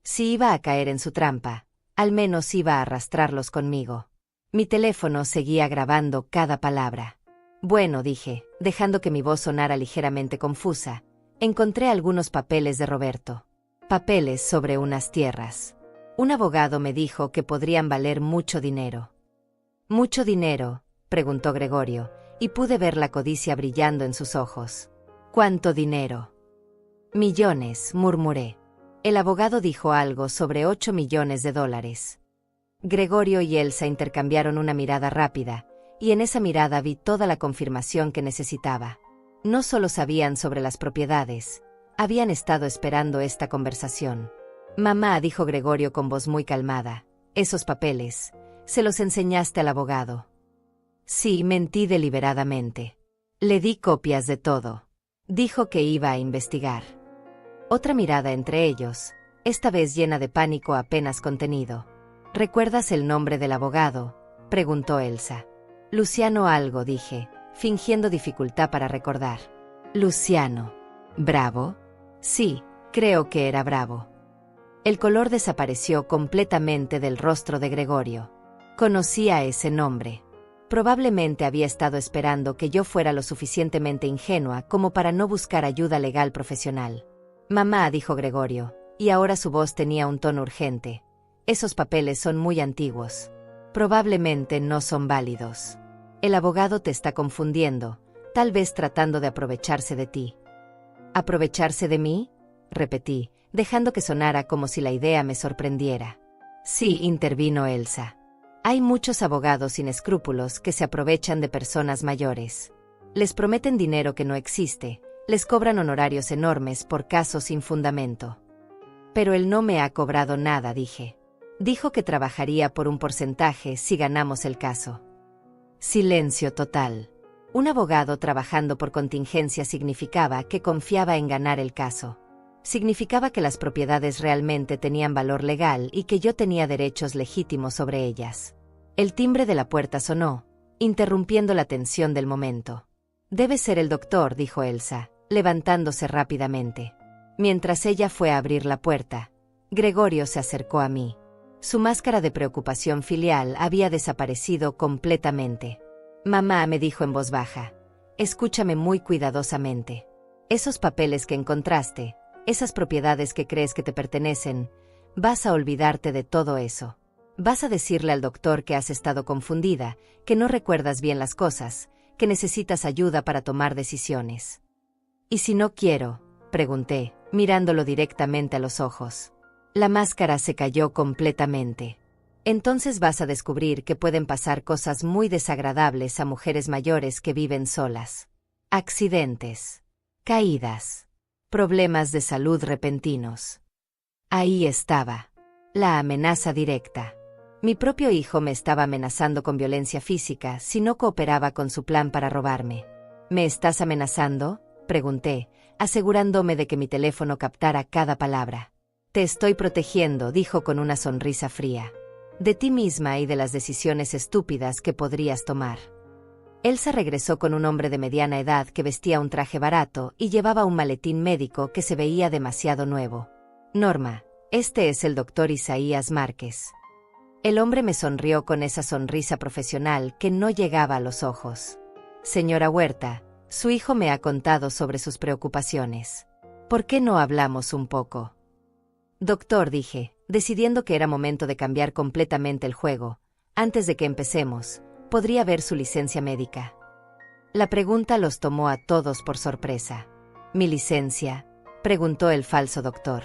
Si iba a caer en su trampa, al menos iba a arrastrarlos conmigo. Mi teléfono seguía grabando cada palabra. Bueno, dije, dejando que mi voz sonara ligeramente confusa, encontré algunos papeles de Roberto. Papeles sobre unas tierras. Un abogado me dijo que podrían valer mucho dinero. ¿Mucho dinero?, preguntó Gregorio, y pude ver la codicia brillando en sus ojos. ¿Cuánto dinero? Millones, murmuré. El abogado dijo algo sobre 8 millones de dólares. Gregorio y Elsa intercambiaron una mirada rápida, y en esa mirada vi toda la confirmación que necesitaba. No solo sabían sobre las propiedades, habían estado esperando esta conversación. Mamá, dijo Gregorio con voz muy calmada, esos papeles, ¿se los enseñaste al abogado? Sí, mentí deliberadamente. Le di copias de todo. Dijo que iba a investigar. Otra mirada entre ellos, esta vez llena de pánico apenas contenido. ¿Recuerdas el nombre del abogado?, preguntó Elsa. Luciano algo, dije, fingiendo dificultad para recordar. Luciano. ¿Bravo? Sí, creo que era Bravo. El color desapareció completamente del rostro de Gregorio. Conocía ese nombre. Probablemente había estado esperando que yo fuera lo suficientemente ingenua como para no buscar ayuda legal profesional. Mamá, dijo Gregorio, y ahora su voz tenía un tono urgente. Esos papeles son muy antiguos. Probablemente no son válidos. El abogado te está confundiendo, tal vez tratando de aprovecharse de ti. ¿Aprovecharse de mí?, repetí, dejando que sonara como si la idea me sorprendiera. Sí, intervino Elsa. Hay muchos abogados sin escrúpulos que se aprovechan de personas mayores. Les prometen dinero que no existe, les cobran honorarios enormes por casos sin fundamento. Pero él no me ha cobrado nada, dije. Dijo que trabajaría por un porcentaje si ganamos el caso. Silencio total. Un abogado trabajando por contingencia significaba que confiaba en ganar el caso. Significaba que las propiedades realmente tenían valor legal y que yo tenía derechos legítimos sobre ellas. El timbre de la puerta sonó, interrumpiendo la tensión del momento. Debe ser el doctor, dijo Elsa, levantándose rápidamente. Mientras ella fue a abrir la puerta, Gregorio se acercó a mí. Su máscara de preocupación filial había desaparecido completamente. Mamá, me dijo en voz baja, escúchame muy cuidadosamente. Esos papeles que encontraste, esas propiedades que crees que te pertenecen, vas a olvidarte de todo eso. Vas a decirle al doctor que has estado confundida, que no recuerdas bien las cosas, que necesitas ayuda para tomar decisiones. ¿Y si no quiero?, pregunté, mirándolo directamente a los ojos. La máscara se cayó completamente. Entonces vas a descubrir que pueden pasar cosas muy desagradables a mujeres mayores que viven solas. Accidentes. Caídas. Problemas de salud repentinos. Ahí estaba. La amenaza directa. Mi propio hijo me estaba amenazando con violencia física si no cooperaba con su plan para robarme. ¿Me estás amenazando?, pregunté, asegurándome de que mi teléfono captara cada palabra. Te estoy protegiendo, dijo con una sonrisa fría. De ti misma y de las decisiones estúpidas que podrías tomar. Elsa regresó con un hombre de mediana edad que vestía un traje barato y llevaba un maletín médico que se veía demasiado nuevo. Norma, este es el doctor Isaías Márquez. El hombre me sonrió con esa sonrisa profesional que no llegaba a los ojos. Señora Huerta, su hijo me ha contado sobre sus preocupaciones. ¿Por qué no hablamos un poco? Doctor, dije, decidiendo que era momento de cambiar completamente el juego. Antes de que empecemos, ¿podría ver su licencia médica? La pregunta los tomó a todos por sorpresa. ¿Mi licencia?, preguntó el falso doctor.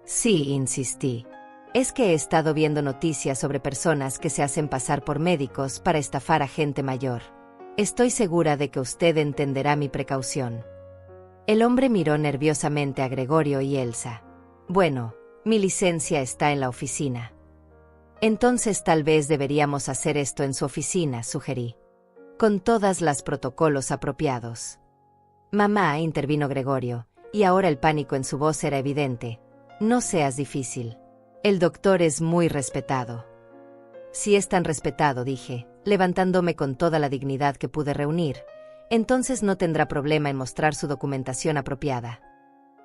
Sí, insistí. Es que he estado viendo noticias sobre personas que se hacen pasar por médicos para estafar a gente mayor. Estoy segura de que usted entenderá mi precaución. El hombre miró nerviosamente a Gregorio y Elsa. Bueno, mi licencia está en la oficina. Entonces tal vez deberíamos hacer esto en su oficina, sugerí. Con todas las protocolos apropiados. Mamá, intervino Gregorio, y ahora el pánico en su voz era evidente. No seas difícil. El doctor es muy respetado. Si es tan respetado, dije, levantándome con toda la dignidad que pude reunir, entonces no tendrá problema en mostrar su documentación apropiada.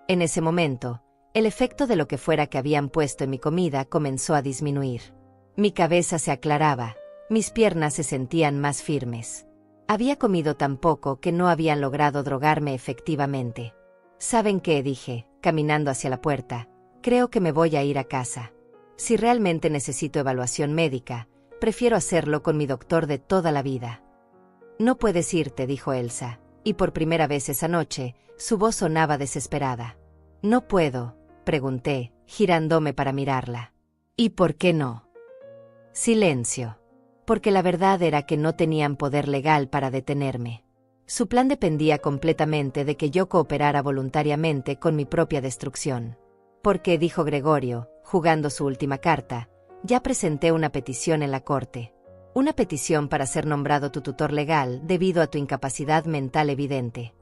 En ese momento, el efecto de lo que fuera que habían puesto en mi comida comenzó a disminuir. Mi cabeza se aclaraba, mis piernas se sentían más firmes. Había comido tan poco que no habían logrado drogarme efectivamente. ¿Saben qué?, dije, caminando hacia la puerta. Creo que me voy a ir a casa. Si realmente necesito evaluación médica, prefiero hacerlo con mi doctor de toda la vida. No puedes irte, dijo Elsa, y por primera vez esa noche, su voz sonaba desesperada. ¿No puedo?, pregunté, girándome para mirarla. ¿Y por qué no? Silencio. Porque la verdad era que no tenían poder legal para detenerme. Su plan dependía completamente de que yo cooperara voluntariamente con mi propia destrucción. Porque, dijo Gregorio, jugando su última carta, ya presenté una petición en la corte. Una petición para ser nombrado tu tutor legal debido a tu incapacidad mental evidente.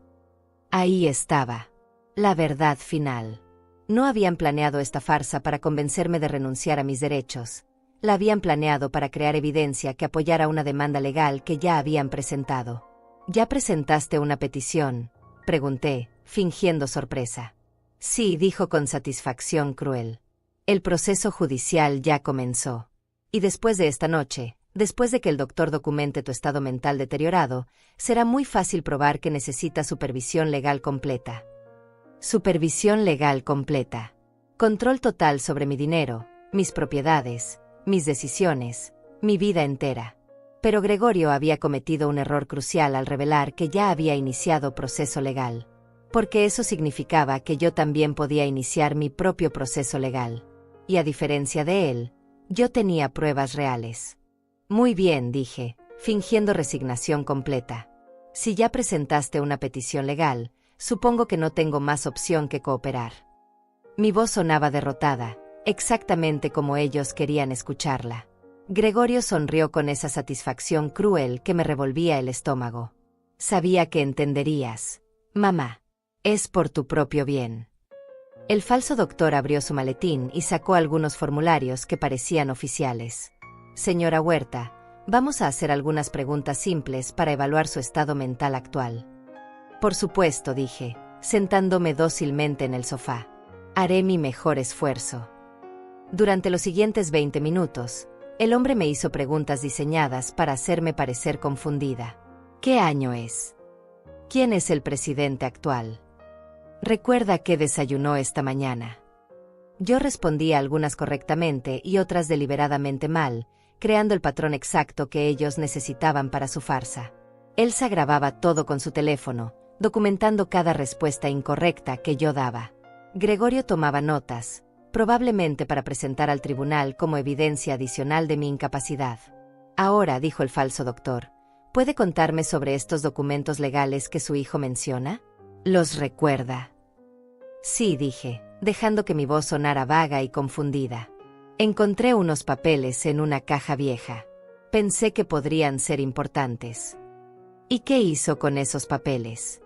Ahí estaba. La verdad final. No habían planeado esta farsa para convencerme de renunciar a mis derechos. La habían planeado para crear evidencia que apoyara una demanda legal que ya habían presentado. ¿Ya presentaste una petición?, pregunté, fingiendo sorpresa. Sí, dijo con satisfacción cruel. El proceso judicial ya comenzó. Y después de esta noche, después de que el doctor documente tu estado mental deteriorado, será muy fácil probar que necesitas supervisión legal completa. Supervisión legal completa. Control total sobre mi dinero, mis propiedades, mis decisiones, mi vida entera. Pero Gregorio había cometido un error crucial al revelar que ya había iniciado proceso legal. Porque eso significaba que yo también podía iniciar mi propio proceso legal. Y a diferencia de él, yo tenía pruebas reales. Muy bien, dije, fingiendo resignación completa. Si ya presentaste una petición legal, supongo que no tengo más opción que cooperar. Mi voz sonaba derrotada, exactamente como ellos querían escucharla. Gregorio sonrió con esa satisfacción cruel que me revolvía el estómago. Sabía que entenderías, mamá. Es por tu propio bien. El falso doctor abrió su maletín y sacó algunos formularios que parecían oficiales. Señora Huerta, vamos a hacer algunas preguntas simples para evaluar su estado mental actual. Por supuesto, dije, sentándome dócilmente en el sofá. Haré mi mejor esfuerzo. Durante los siguientes 20 minutos, el hombre me hizo preguntas diseñadas para hacerme parecer confundida. ¿Qué año es? ¿Quién es el presidente actual? ¿Recuerda qué desayunó esta mañana? Yo respondía algunas correctamente y otras deliberadamente mal, creando el patrón exacto que ellos necesitaban para su farsa. Elsa grababa todo con su teléfono, documentando cada respuesta incorrecta que yo daba. Gregorio tomaba notas, probablemente para presentar al tribunal como evidencia adicional de mi incapacidad. Ahora, dijo el falso doctor, ¿puede contarme sobre estos documentos legales que su hijo menciona? ¿Los recuerda? Sí, dije, dejando que mi voz sonara vaga y confundida. Encontré unos papeles en una caja vieja. Pensé que podrían ser importantes. ¿Y qué hizo con esos papeles?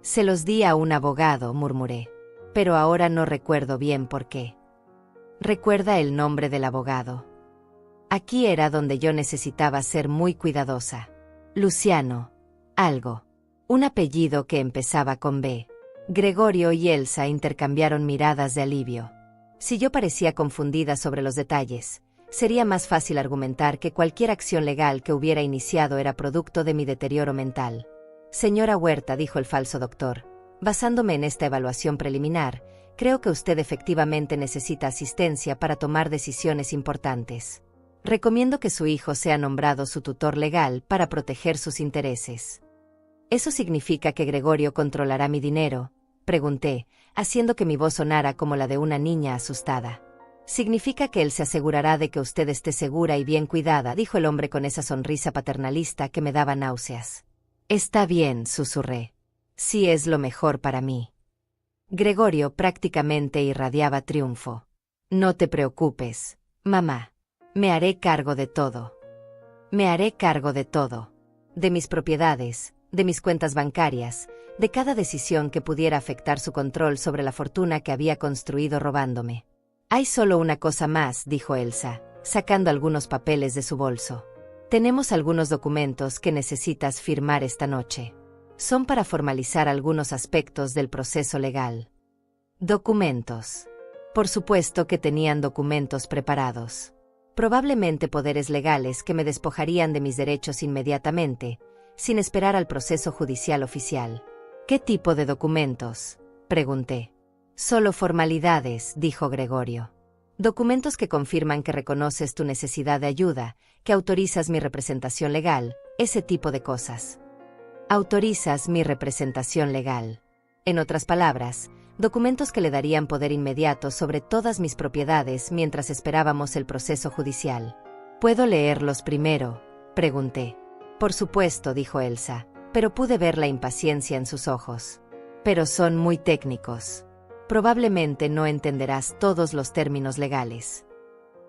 Se los di a un abogado, murmuré. Pero ahora no recuerdo bien por qué. Recuerda el nombre del abogado. Aquí era donde yo necesitaba ser muy cuidadosa. Luciano. Algo. Un apellido que empezaba con B. Gregorio y Elsa intercambiaron miradas de alivio. Si yo parecía confundida sobre los detalles, sería más fácil argumentar que cualquier acción legal que hubiera iniciado era producto de mi deterioro mental. Señora Huerta, dijo el falso doctor, basándome en esta evaluación preliminar, creo que usted efectivamente necesita asistencia para tomar decisiones importantes. Recomiendo que su hijo sea nombrado su tutor legal para proteger sus intereses. ¿Eso significa que Gregorio controlará mi dinero?, pregunté, haciendo que mi voz sonara como la de una niña asustada. Significa que él se asegurará de que usted esté segura y bien cuidada, dijo el hombre con esa sonrisa paternalista que me daba náuseas. Está bien, susurré. Sí es lo mejor para mí. Gregorio prácticamente irradiaba triunfo. No te preocupes, mamá. Me haré cargo de todo. Me haré cargo de todo. De mis propiedades, de mis cuentas bancarias, de cada decisión que pudiera afectar su control sobre la fortuna que había construido robándome. Hay solo una cosa más, dijo Elsa, sacando algunos papeles de su bolso. Tenemos algunos documentos que necesitas firmar esta noche. Son para formalizar algunos aspectos del proceso legal. Documentos. Por supuesto que tenían documentos preparados. Probablemente poderes legales que me despojarían de mis derechos inmediatamente, sin esperar al proceso judicial oficial. ¿Qué tipo de documentos?, pregunté. Solo formalidades, dijo Gregorio. Documentos que confirman que reconoces tu necesidad de ayuda, que autorizas mi representación legal, ese tipo de cosas. Autorizas mi representación legal. En otras palabras, documentos que le darían poder inmediato sobre todas mis propiedades mientras esperábamos el proceso judicial. ¿Puedo leerlos primero?, pregunté. Por supuesto, dijo Elsa, pero pude ver la impaciencia en sus ojos. Pero son muy técnicos. Probablemente no entenderás todos los términos legales.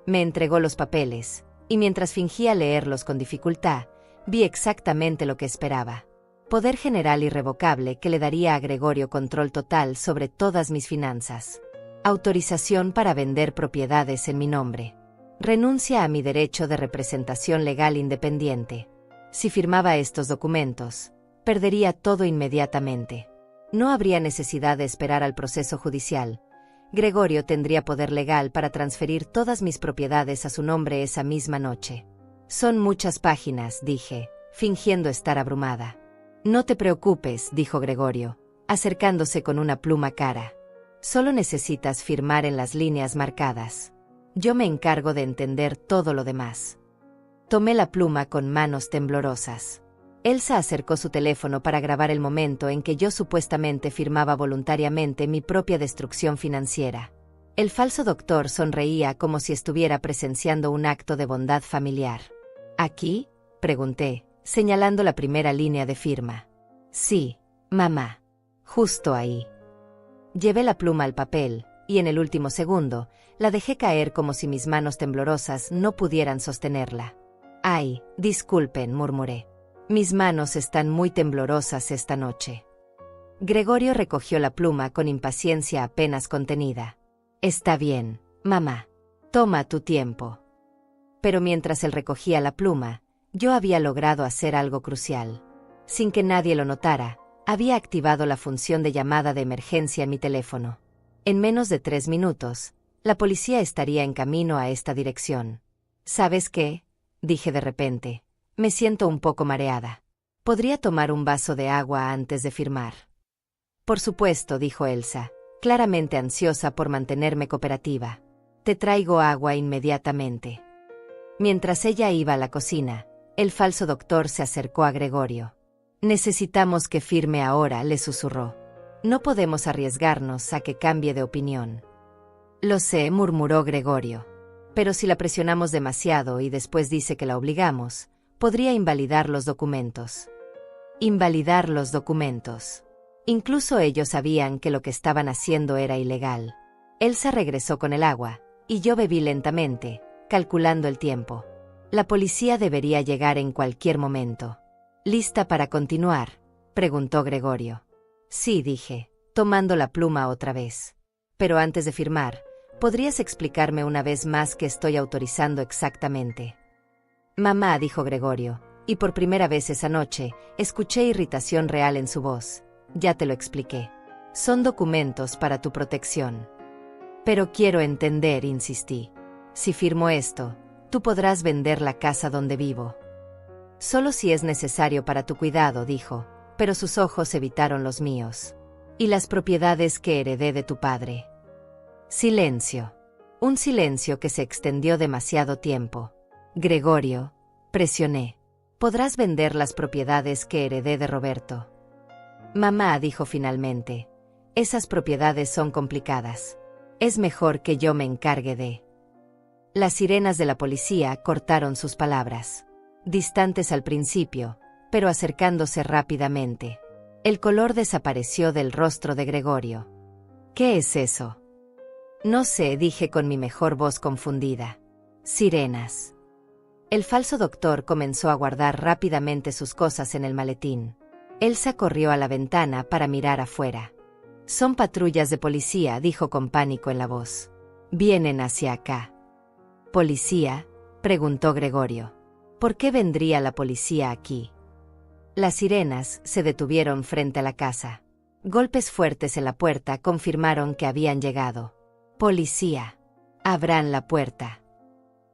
Me entregó los papeles, y mientras fingía leerlos con dificultad, vi exactamente lo que esperaba. Poder general irrevocable que le daría a Gregorio control total sobre todas mis finanzas. Autorización para vender propiedades en mi nombre. Renuncia a mi derecho de representación legal independiente. Si firmaba estos documentos, perdería todo inmediatamente. No habría necesidad de esperar al proceso judicial. Gregorio tendría poder legal para transferir todas mis propiedades a su nombre esa misma noche. Son muchas páginas, dije, fingiendo estar abrumada. No te preocupes, dijo Gregorio, acercándose con una pluma cara. Solo necesitas firmar en las líneas marcadas. Yo me encargo de entender todo lo demás. Tomé la pluma con manos temblorosas. Elsa acercó su teléfono para grabar el momento en que yo supuestamente firmaba voluntariamente mi propia destrucción financiera. El falso doctor sonreía como si estuviera presenciando un acto de bondad familiar. ¿Aquí?, pregunté, señalando la primera línea de firma. Sí, mamá. Justo ahí. Llevé la pluma al papel, y en el último segundo, la dejé caer como si mis manos temblorosas no pudieran sostenerla. Ay, disculpen, murmuré. Mis manos están muy temblorosas esta noche. Gregorio recogió la pluma con impaciencia apenas contenida. Está bien, mamá. Toma tu tiempo. Pero mientras él recogía la pluma, yo había logrado hacer algo crucial. Sin que nadie lo notara, había activado la función de llamada de emergencia en mi teléfono. En menos de 3 minutos, la policía estaría en camino a esta dirección. ¿Sabes qué?, dije de repente. Me siento un poco mareada. ¿Podría tomar un vaso de agua antes de firmar? Por supuesto, dijo Elsa, claramente ansiosa por mantenerme cooperativa. Te traigo agua inmediatamente. Mientras ella iba a la cocina, el falso doctor se acercó a Gregorio. Necesitamos que firme ahora, le susurró. No podemos arriesgarnos a que cambie de opinión. Lo sé, murmuró Gregorio. Pero si la presionamos demasiado y después dice que la obligamos, podría invalidar los documentos. Invalidar los documentos. Incluso ellos sabían que lo que estaban haciendo era ilegal. Elsa regresó con el agua, y yo bebí lentamente, calculando el tiempo. La policía debería llegar en cualquier momento. ¿Lista para continuar?, preguntó Gregorio. Sí, dije, tomando la pluma otra vez. Pero antes de firmar, ¿Podrías explicarme una vez más qué estoy autorizando exactamente? Mamá, dijo Gregorio, y por primera vez esa noche, escuché irritación real en su voz. Ya te lo expliqué. Son documentos para tu protección. Pero quiero entender, insistí. Si firmo esto, tú podrás vender la casa donde vivo. Solo si es necesario para tu cuidado, dijo, pero sus ojos evitaron los míos. Y las propiedades que heredé de tu padre. Silencio. Un silencio que se extendió demasiado tiempo. Gregorio, presioné. Podrás vender las propiedades que heredé de Roberto. Mamá, dijo finalmente. Esas propiedades son complicadas. Es mejor que yo me encargue de... Las sirenas de la policía cortaron sus palabras. Distantes al principio, pero acercándose rápidamente. El color desapareció del rostro de Gregorio. ¿Qué es eso? No sé, dije con mi mejor voz confundida. Sirenas. El falso doctor comenzó a guardar rápidamente sus cosas en el maletín. Elsa corrió a la ventana para mirar afuera. Son patrullas de policía, dijo con pánico en la voz. Vienen hacia acá. ¿Policía?, preguntó Gregorio. ¿Por qué vendría la policía aquí? Las sirenas se detuvieron frente a la casa. Golpes fuertes en la puerta confirmaron que habían llegado. Policía. Abran la puerta.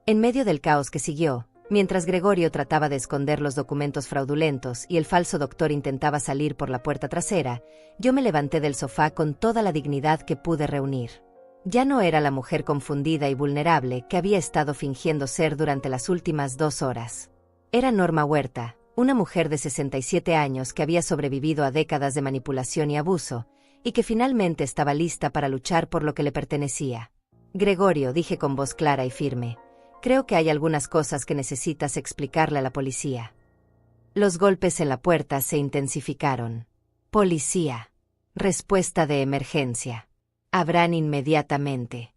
En medio del caos que siguió, mientras Gregorio trataba de esconder los documentos fraudulentos y el falso doctor intentaba salir por la puerta trasera, yo me levanté del sofá con toda la dignidad que pude reunir. Ya no era la mujer confundida y vulnerable que había estado fingiendo ser durante las últimas 2 horas. Era Norma Huerta, una mujer de 67 años que había sobrevivido a décadas de manipulación y abuso, y que finalmente estaba lista para luchar por lo que le pertenecía. Gregorio, dije con voz clara y firme, creo que hay algunas cosas que necesitas explicarle a la policía. Los golpes en la puerta se intensificaron. Policía. Respuesta de emergencia. Abran inmediatamente.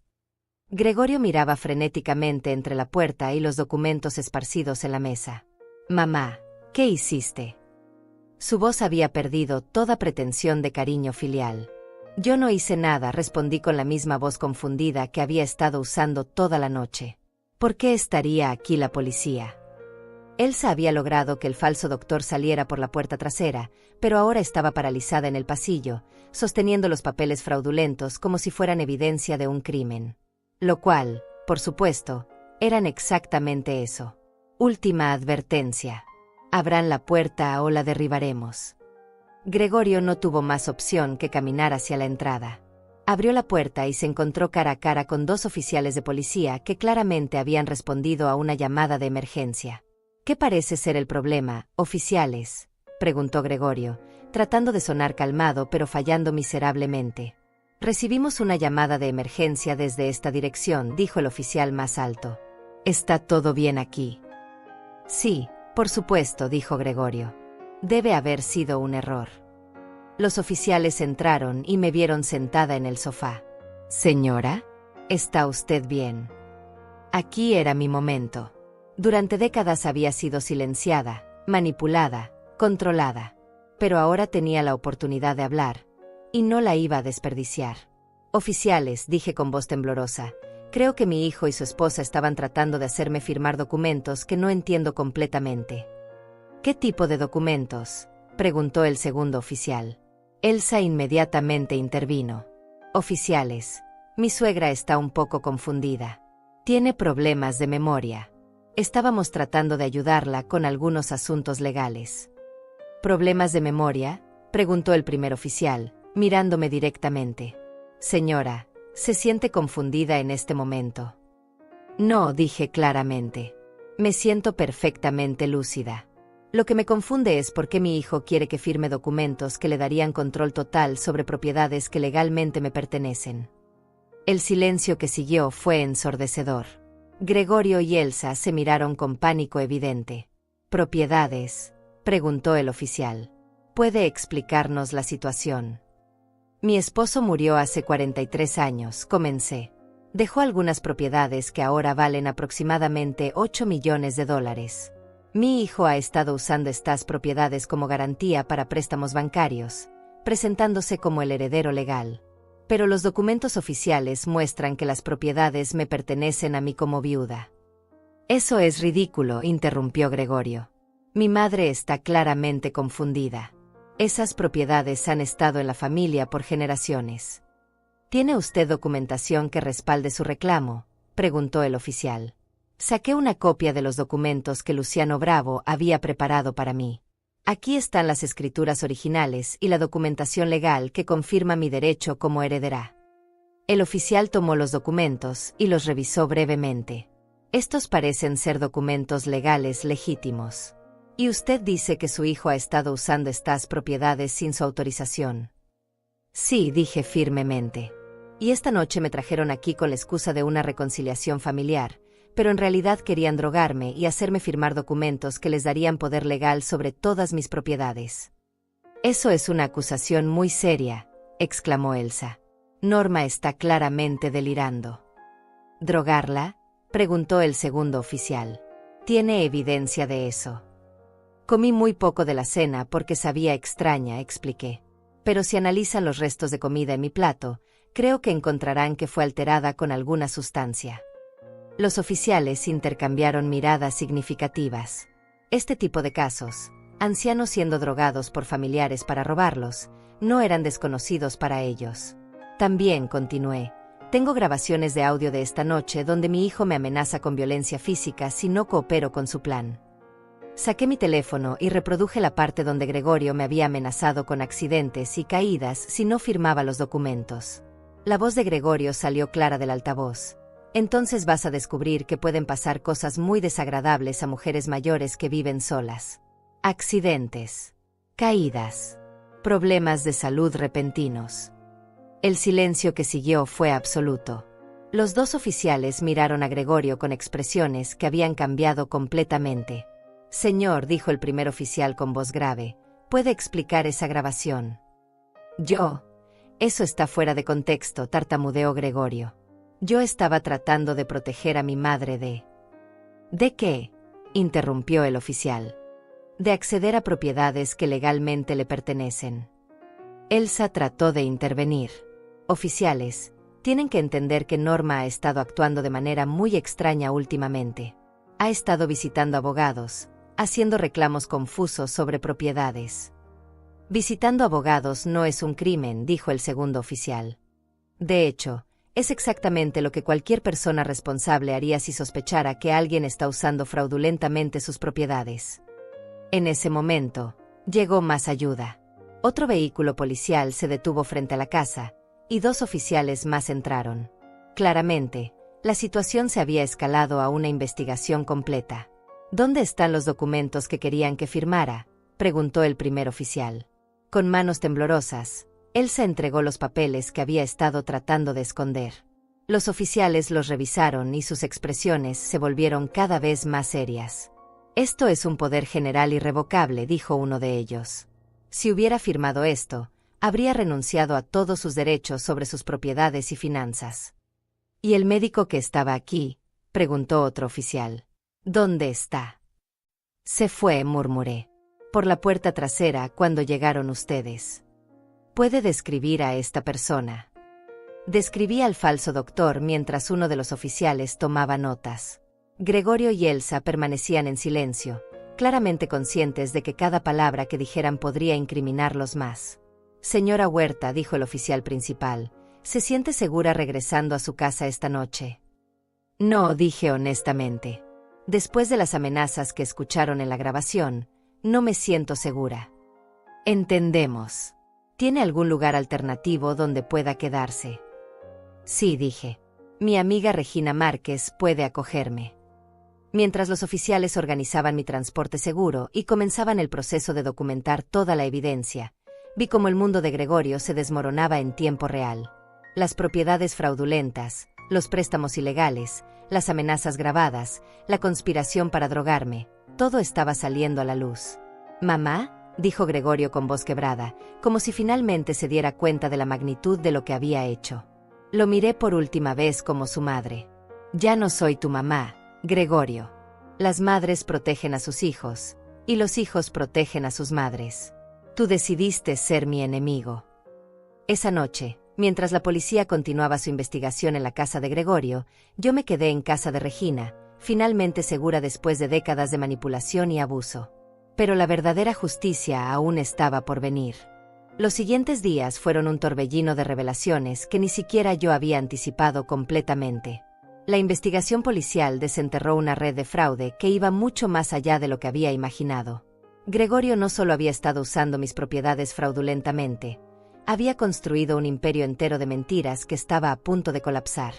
Gregorio miraba frenéticamente entre la puerta y los documentos esparcidos en la mesa. Mamá, ¿qué hiciste? Su voz había perdido toda pretensión de cariño filial. Yo no hice nada, respondí con la misma voz confundida que había estado usando toda la noche. ¿Por qué estaría aquí la policía? Elsa había logrado que el falso doctor saliera por la puerta trasera, pero ahora estaba paralizada en el pasillo, sosteniendo los papeles fraudulentos como si fueran evidencia de un crimen. Lo cual, por supuesto, eran exactamente eso. Última advertencia. Abran la puerta o la derribaremos. Gregorio no tuvo más opción que caminar hacia la entrada. Abrió la puerta y se encontró cara a cara con 2 oficiales de policía que claramente habían respondido a una llamada de emergencia. ¿Qué parece ser el problema, oficiales?, preguntó Gregorio, tratando de sonar calmado pero fallando miserablemente. Recibimos una llamada de emergencia desde esta dirección, dijo el oficial más alto. ¿Está todo bien aquí? Sí, por supuesto, dijo Gregorio. Debe haber sido un error. Los oficiales entraron y me vieron sentada en el sofá. Señora, ¿está usted bien? Aquí era mi momento. Durante décadas había sido silenciada, manipulada, controlada. Pero ahora tenía la oportunidad de hablar, y no la iba a desperdiciar. Oficiales, dije con voz temblorosa, creo que mi hijo y su esposa estaban tratando de hacerme firmar documentos que no entiendo completamente. ¿Qué tipo de documentos?, preguntó el segundo oficial. Elsa inmediatamente intervino. Oficiales, mi suegra está un poco confundida. Tiene problemas de memoria. Estábamos tratando de ayudarla con algunos asuntos legales. ¿Problemas de memoria?, preguntó el primer oficial, mirándome directamente. Señora, ¿se siente confundida en este momento? No, dije claramente. Me siento perfectamente lúcida. Lo que me confunde es por qué mi hijo quiere que firme documentos que le darían control total sobre propiedades que legalmente me pertenecen. El silencio que siguió fue ensordecedor. Gregorio y Elsa se miraron con pánico evidente. ¿Propiedades?, preguntó el oficial. ¿Puede explicarnos la situación? Mi esposo murió hace 43 años, comencé. Dejó algunas propiedades que ahora valen aproximadamente $8 millones. Mi hijo ha estado usando estas propiedades como garantía para préstamos bancarios, presentándose como el heredero legal. Pero los documentos oficiales muestran que las propiedades me pertenecen a mí como viuda. Eso es ridículo, interrumpió Gregorio. Mi madre está claramente confundida. Esas propiedades han estado en la familia por generaciones. ¿Tiene usted documentación que respalde su reclamo?, preguntó el oficial. Saqué una copia de los documentos que Luciano Bravo había preparado para mí. Aquí están las escrituras originales y la documentación legal que confirma mi derecho como heredera. El oficial tomó los documentos y los revisó brevemente. Estos parecen ser documentos legales legítimos. Y usted dice que su hijo ha estado usando estas propiedades sin su autorización. Sí, dije firmemente. Y esta noche me trajeron aquí con la excusa de una reconciliación familiar, pero en realidad querían drogarme y hacerme firmar documentos que les darían poder legal sobre todas mis propiedades. Eso es una acusación muy seria, exclamó Elsa. Norma está claramente delirando. ¿Drogarla?, preguntó el segundo oficial. ¿Tiene evidencia de eso? Comí muy poco de la cena porque sabía extraña, expliqué. Pero si analizan los restos de comida en mi plato, creo que encontrarán que fue alterada con alguna sustancia. Los oficiales intercambiaron miradas significativas. Este tipo de casos, ancianos siendo drogados por familiares para robarlos, no eran desconocidos para ellos. También, continué, tengo grabaciones de audio de esta noche donde mi hijo me amenaza con violencia física si no coopero con su plan. Saqué mi teléfono y reproduje la parte donde Gregorio me había amenazado con accidentes y caídas si no firmaba los documentos. La voz de Gregorio salió clara del altavoz. Entonces vas a descubrir que pueden pasar cosas muy desagradables a mujeres mayores que viven solas. Accidentes, caídas, problemas de salud repentinos. El silencio que siguió fue absoluto. Los dos oficiales miraron a Gregorio con expresiones que habían cambiado completamente. Señor, dijo el primer oficial con voz grave, ¿puede explicar esa grabación? Eso está fuera de contexto, tartamudeó Gregorio. Yo estaba tratando de proteger a mi madre de... ¿De qué?, interrumpió el oficial. De acceder a propiedades que legalmente le pertenecen. Elsa trató de intervenir. Oficiales, tienen que entender que Norma ha estado actuando de manera muy extraña últimamente. Ha estado visitando abogados, haciendo reclamos confusos sobre propiedades. Visitando abogados no es un crimen, dijo el segundo oficial. De hecho, es exactamente lo que cualquier persona responsable haría si sospechara que alguien está usando fraudulentamente sus propiedades. En ese momento, llegó más ayuda. Otro vehículo policial se detuvo frente a la casa, y dos oficiales más entraron. Claramente, la situación se había escalado a una investigación completa. ¿Dónde están los documentos que querían que firmara?, preguntó el primer oficial. Con manos temblorosas, Elsa entregó los papeles que había estado tratando de esconder. Los oficiales los revisaron y sus expresiones se volvieron cada vez más serias. Esto es un poder general irrevocable, dijo uno de ellos. Si hubiera firmado esto, habría renunciado a todos sus derechos sobre sus propiedades y finanzas. ¿Y el médico que estaba aquí?, preguntó otro oficial. ¿Dónde está? Se fue, murmuré. Por la puerta trasera cuando llegaron ustedes. ¿Puede describir a esta persona? Describí al falso doctor mientras uno de los oficiales tomaba notas. Gregorio y Elsa permanecían en silencio, claramente conscientes de que cada palabra que dijeran podría incriminarlos más. Señora Huerta, dijo el oficial principal, ¿se siente segura regresando a su casa esta noche? No, dije honestamente. Después de las amenazas que escucharon en la grabación, no me siento segura. Entendemos. ¿Tiene algún lugar alternativo donde pueda quedarse? Sí, dije. Mi amiga Regina Márquez puede acogerme. Mientras los oficiales organizaban mi transporte seguro y comenzaban el proceso de documentar toda la evidencia, vi cómo el mundo de Gregorio se desmoronaba en tiempo real. Las propiedades fraudulentas, los préstamos ilegales, las amenazas grabadas, la conspiración para drogarme, todo estaba saliendo a la luz. «¿Mamá?», dijo Gregorio con voz quebrada, como si finalmente se diera cuenta de la magnitud de lo que había hecho. Lo miré por última vez como su madre. «Ya no soy tu mamá, Gregorio. Las madres protegen a sus hijos, y los hijos protegen a sus madres. Tú decidiste ser mi enemigo». Esa noche, Mientras la policía continuaba su investigación en la casa de Gregorio, yo me quedé en casa de Regina, finalmente segura después de décadas de manipulación y abuso. Pero la verdadera justicia aún estaba por venir. Los siguientes días fueron un torbellino de revelaciones que ni siquiera yo había anticipado completamente. La investigación policial desenterró una red de fraude que iba mucho más allá de lo que había imaginado. Gregorio no solo había estado usando mis propiedades fraudulentamente, había construido un imperio entero de mentiras que estaba a punto de colapsar.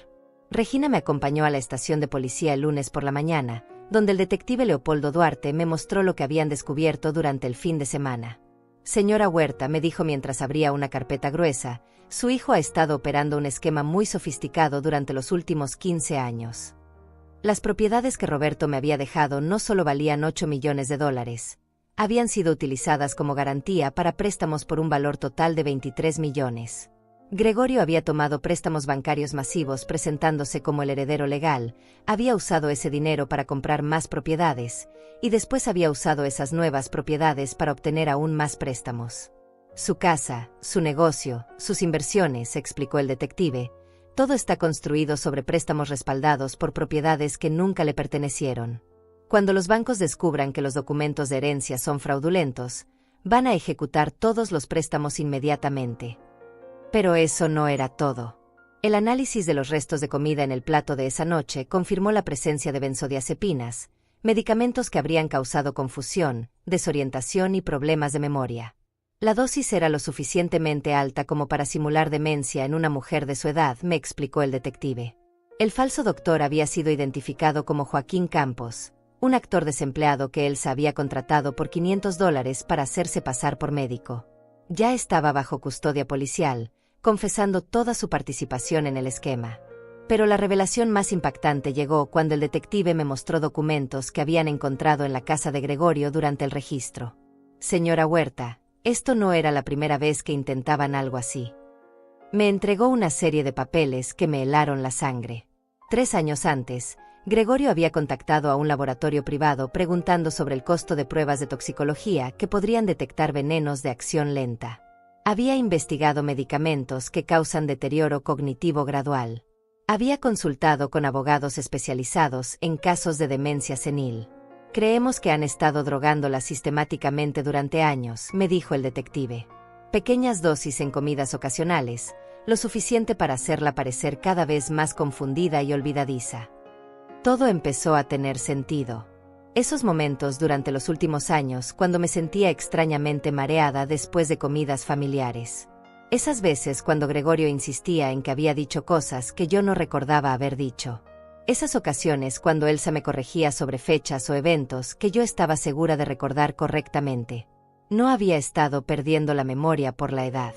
Regina me acompañó a la estación de policía el lunes por la mañana, donde el detective Leopoldo Duarte me mostró lo que habían descubierto durante el fin de semana. Señora Huerta, me dijo mientras abría una carpeta gruesa, su hijo ha estado operando un esquema muy sofisticado durante los últimos 15 años. Las propiedades que Roberto me había dejado no solo valían $8 millones, habían sido utilizadas como garantía para préstamos por un valor total de 23 millones. Gregorio había tomado préstamos bancarios masivos presentándose como el heredero legal, había usado ese dinero para comprar más propiedades, y después había usado esas nuevas propiedades para obtener aún más préstamos. Su casa, su negocio, sus inversiones, explicó el detective, todo está construido sobre préstamos respaldados por propiedades que nunca le pertenecieron. Cuando los bancos descubran que los documentos de herencia son fraudulentos, van a ejecutar todos los préstamos inmediatamente. Pero eso no era todo. El análisis de los restos de comida en el plato de esa noche confirmó la presencia de benzodiazepinas, medicamentos que habrían causado confusión, desorientación y problemas de memoria. La dosis era lo suficientemente alta como para simular demencia en una mujer de su edad, me explicó el detective. El falso doctor había sido identificado como Joaquín Campos, un actor desempleado que Elsa había contratado por $500 para hacerse pasar por médico. Ya estaba bajo custodia policial, confesando toda su participación en el esquema. Pero la revelación más impactante llegó cuando el detective me mostró documentos que habían encontrado en la casa de Gregorio durante el registro. Señora Huerta, esto no era la primera vez que intentaban algo así. Me entregó una serie de papeles que me helaron la sangre. 3 años antes, Gregorio había contactado a un laboratorio privado preguntando sobre el costo de pruebas de toxicología que podrían detectar venenos de acción lenta. Había investigado medicamentos que causan deterioro cognitivo gradual. Había consultado con abogados especializados en casos de demencia senil. Creemos que han estado drogándola sistemáticamente durante años, me dijo el detective. Pequeñas dosis en comidas ocasionales, lo suficiente para hacerla parecer cada vez más confundida y olvidadiza. Todo empezó a tener sentido. Esos momentos durante los últimos años cuando me sentía extrañamente mareada después de comidas familiares. Esas veces cuando Gregorio insistía en que había dicho cosas que yo no recordaba haber dicho. Esas ocasiones cuando Elsa me corregía sobre fechas o eventos que yo estaba segura de recordar correctamente. No había estado perdiendo la memoria por la edad.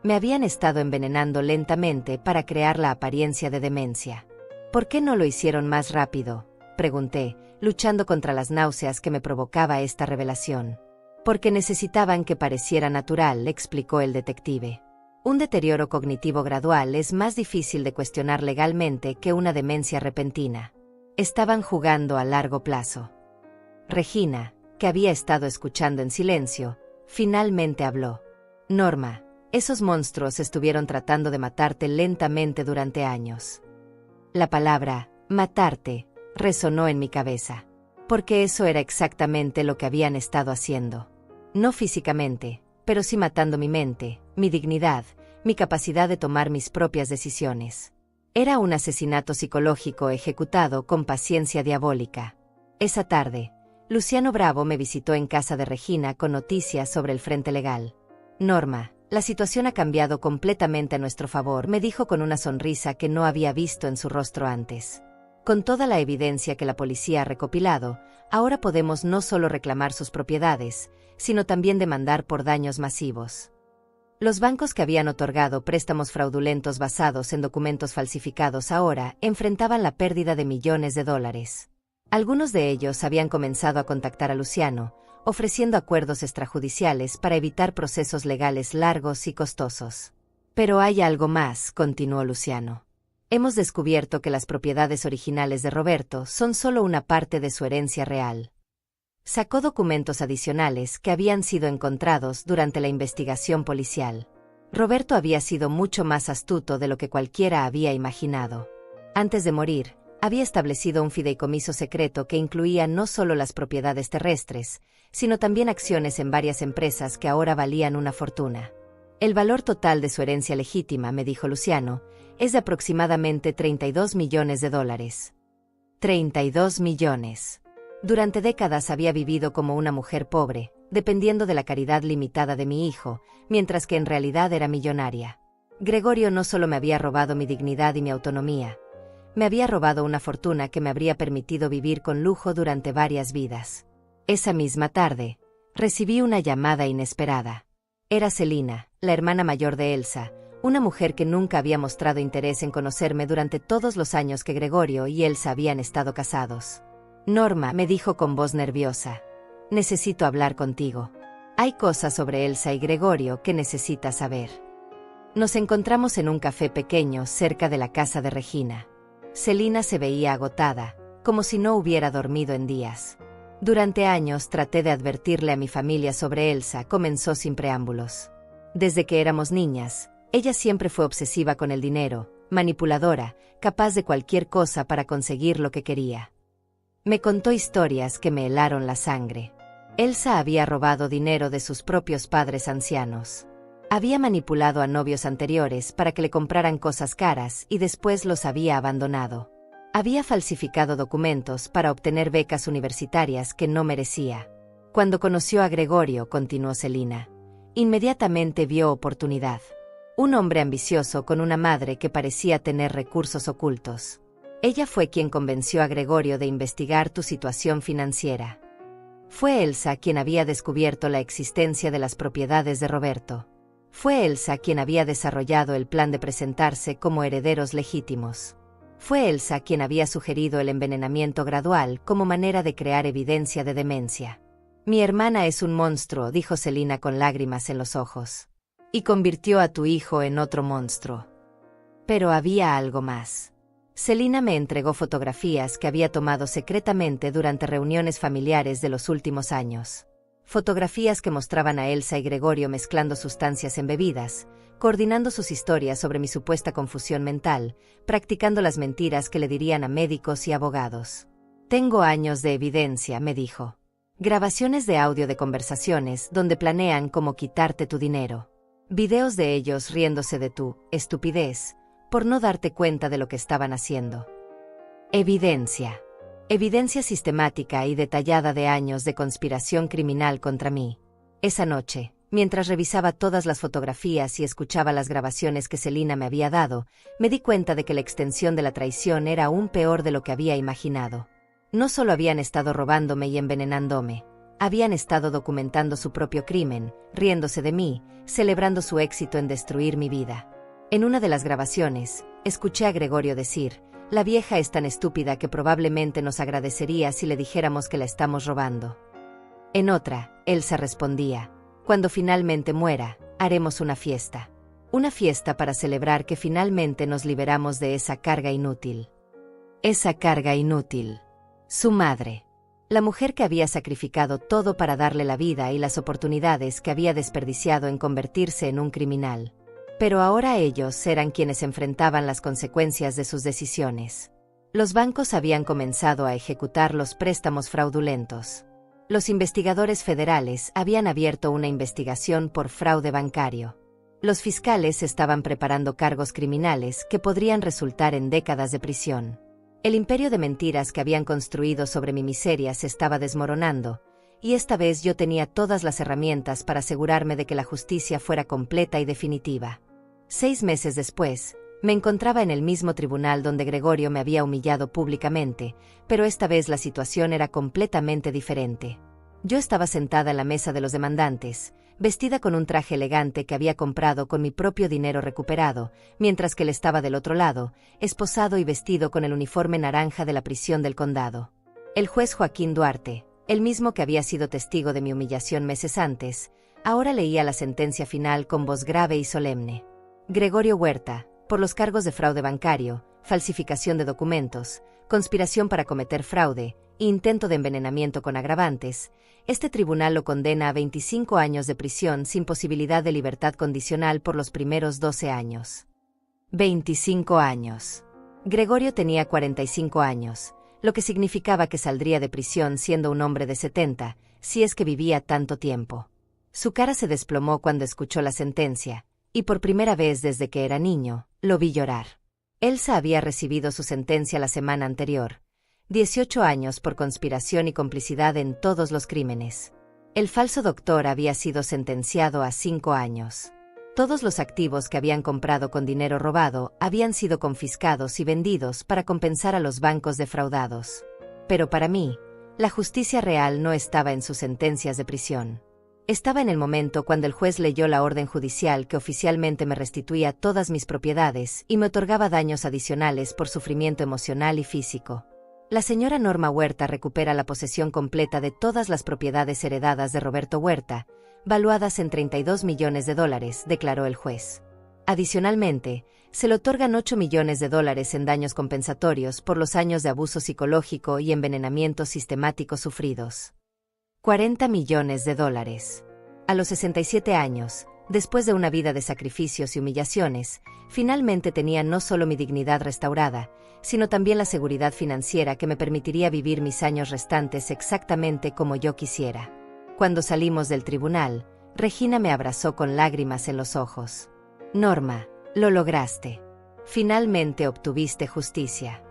Me habían estado envenenando lentamente para crear la apariencia de demencia. ¿Por qué no lo hicieron más rápido?, pregunté, luchando contra las náuseas que me provocaba esta revelación. Porque necesitaban que pareciera natural, explicó el detective. Un deterioro cognitivo gradual es más difícil de cuestionar legalmente que una demencia repentina. Estaban jugando a largo plazo. Regina, que había estado escuchando en silencio, finalmente habló. Norma, esos monstruos estuvieron tratando de matarte lentamente durante años. La palabra, matarte, resonó en mi cabeza. Porque eso era exactamente lo que habían estado haciendo. No físicamente, pero sí matando mi mente, mi dignidad, mi capacidad de tomar mis propias decisiones. Era un asesinato psicológico ejecutado con paciencia diabólica. Esa tarde, Luciano Bravo me visitó en casa de Regina con noticias sobre el frente legal. Norma, la situación ha cambiado completamente a nuestro favor, me dijo con una sonrisa que no había visto en su rostro antes. Con toda la evidencia que la policía ha recopilado, ahora podemos no solo reclamar sus propiedades, sino también demandar por daños masivos. Los bancos que habían otorgado préstamos fraudulentos basados en documentos falsificados ahora enfrentaban la pérdida de millones de dólares. Algunos de ellos habían comenzado a contactar a Luciano, ofreciendo acuerdos extrajudiciales para evitar procesos legales largos y costosos. Pero hay algo más, continuó Luciano. Hemos descubierto que las propiedades originales de Roberto son solo una parte de su herencia real. Sacó documentos adicionales que habían sido encontrados durante la investigación policial. Roberto había sido mucho más astuto de lo que cualquiera había imaginado. Antes de morir, había establecido un fideicomiso secreto que incluía no solo las propiedades terrestres, sino también acciones en varias empresas que ahora valían una fortuna. El valor total de su herencia legítima, me dijo Luciano, es de aproximadamente $32 millones. 32 millones. Durante décadas había vivido como una mujer pobre, dependiendo de la caridad limitada de mi hijo, mientras que en realidad era millonaria. Gregorio no solo me había robado mi dignidad y mi autonomía, me había robado una fortuna que me habría permitido vivir con lujo durante varias vidas. Esa misma tarde, recibí una llamada inesperada. Era Celina, la hermana mayor de Elsa, una mujer que nunca había mostrado interés en conocerme durante todos los años que Gregorio y Elsa habían estado casados. Norma, me dijo con voz nerviosa, necesito hablar contigo. Hay cosas sobre Elsa y Gregorio que necesitas saber. Nos encontramos en un café pequeño cerca de la casa de Regina. Celina se veía agotada, como si no hubiera dormido en días. Durante años traté de advertirle a mi familia sobre Elsa, comenzó sin preámbulos. Desde que éramos niñas, ella siempre fue obsesiva con el dinero, manipuladora, capaz de cualquier cosa para conseguir lo que quería. Me contó historias que me helaron la sangre. Elsa había robado dinero de sus propios padres ancianos. Había manipulado a novios anteriores para que le compraran cosas caras y después los había abandonado. Había falsificado documentos para obtener becas universitarias que no merecía. Cuando conoció a Gregorio, continuó Celina, inmediatamente vio oportunidad. Un hombre ambicioso con una madre que parecía tener recursos ocultos. Ella fue quien convenció a Gregorio de investigar tu situación financiera. Fue Elsa quien había descubierto la existencia de las propiedades de Roberto. Fue Elsa quien había desarrollado el plan de presentarse como herederos legítimos. Fue Elsa quien había sugerido el envenenamiento gradual como manera de crear evidencia de demencia. Mi hermana es un monstruo, dijo Celina con lágrimas en los ojos. Y convirtió a tu hijo en otro monstruo. Pero había algo más. Celina me entregó fotografías que había tomado secretamente durante reuniones familiares de los últimos años. Fotografías que mostraban a Elsa y Gregorio mezclando sustancias en bebidas, coordinando sus historias sobre mi supuesta confusión mental, practicando las mentiras que le dirían a médicos y abogados. Tengo años de evidencia, me dijo. Grabaciones de audio de conversaciones donde planean cómo quitarte tu dinero. Videos de ellos riéndose de tu estupidez, por no darte cuenta de lo que estaban haciendo. Evidencia. Evidencia sistemática y detallada de años de conspiración criminal contra mí. Esa noche, mientras revisaba todas las fotografías y escuchaba las grabaciones que Celina me había dado, me di cuenta de que la extensión de la traición era aún peor de lo que había imaginado. No solo habían estado robándome y envenenándome, habían estado documentando su propio crimen, riéndose de mí, celebrando su éxito en destruir mi vida. En una de las grabaciones, escuché a Gregorio decir, la vieja es tan estúpida que probablemente nos agradecería si le dijéramos que la estamos robando. En otra, Elsa respondía, cuando finalmente muera, haremos una fiesta. Una fiesta para celebrar que finalmente nos liberamos de esa carga inútil. Esa carga inútil. Su madre. La mujer que había sacrificado todo para darle la vida y las oportunidades que había desperdiciado en convertirse en un criminal. Pero ahora ellos eran quienes enfrentaban las consecuencias de sus decisiones. Los bancos habían comenzado a ejecutar los préstamos fraudulentos. Los investigadores federales habían abierto una investigación por fraude bancario. Los fiscales estaban preparando cargos criminales que podrían resultar en décadas de prisión. El imperio de mentiras que habían construido sobre mi miseria se estaba desmoronando, y esta vez yo tenía todas las herramientas para asegurarme de que la justicia fuera completa y definitiva. 6 meses después, me encontraba en el mismo tribunal donde Gregorio me había humillado públicamente, pero esta vez la situación era completamente diferente. Yo estaba sentada en la mesa de los demandantes, vestida con un traje elegante que había comprado con mi propio dinero recuperado, mientras que él estaba del otro lado, esposado y vestido con el uniforme naranja de la prisión del condado. El juez Joaquín Duarte, el mismo que había sido testigo de mi humillación meses antes, ahora leía la sentencia final con voz grave y solemne. Gregorio Huerta, por los cargos de fraude bancario, falsificación de documentos, conspiración para cometer fraude e intento de envenenamiento con agravantes, este tribunal lo condena a 25 años de prisión sin posibilidad de libertad condicional por los primeros 12 años. 25 años. Gregorio tenía 45 años, lo que significaba que saldría de prisión siendo un hombre de 70, si es que vivía tanto tiempo. Su cara se desplomó cuando escuchó la sentencia, y por primera vez desde que era niño, lo vi llorar. Elsa había recibido su sentencia la semana anterior, 18 años por conspiración y complicidad en todos los crímenes. El falso doctor había sido sentenciado a 5 años. Todos los activos que habían comprado con dinero robado habían sido confiscados y vendidos para compensar a los bancos defraudados. Pero para mí, la justicia real no estaba en sus sentencias de prisión. Estaba en el momento cuando el juez leyó la orden judicial que oficialmente me restituía todas mis propiedades y me otorgaba daños adicionales por sufrimiento emocional y físico. La señora Norma Huerta recupera la posesión completa de todas las propiedades heredadas de Roberto Huerta, valuadas en $32 millones, declaró el juez. Adicionalmente, se le otorgan $8 millones en daños compensatorios por los años de abuso psicológico y envenenamiento sistemático sufridos. $40 millones. A los 67 años, después de una vida de sacrificios y humillaciones, finalmente tenía no solo mi dignidad restaurada, sino también la seguridad financiera que me permitiría vivir mis años restantes exactamente como yo quisiera. Cuando salimos del tribunal, Regina me abrazó con lágrimas en los ojos. Norma, lo lograste. Finalmente obtuviste justicia.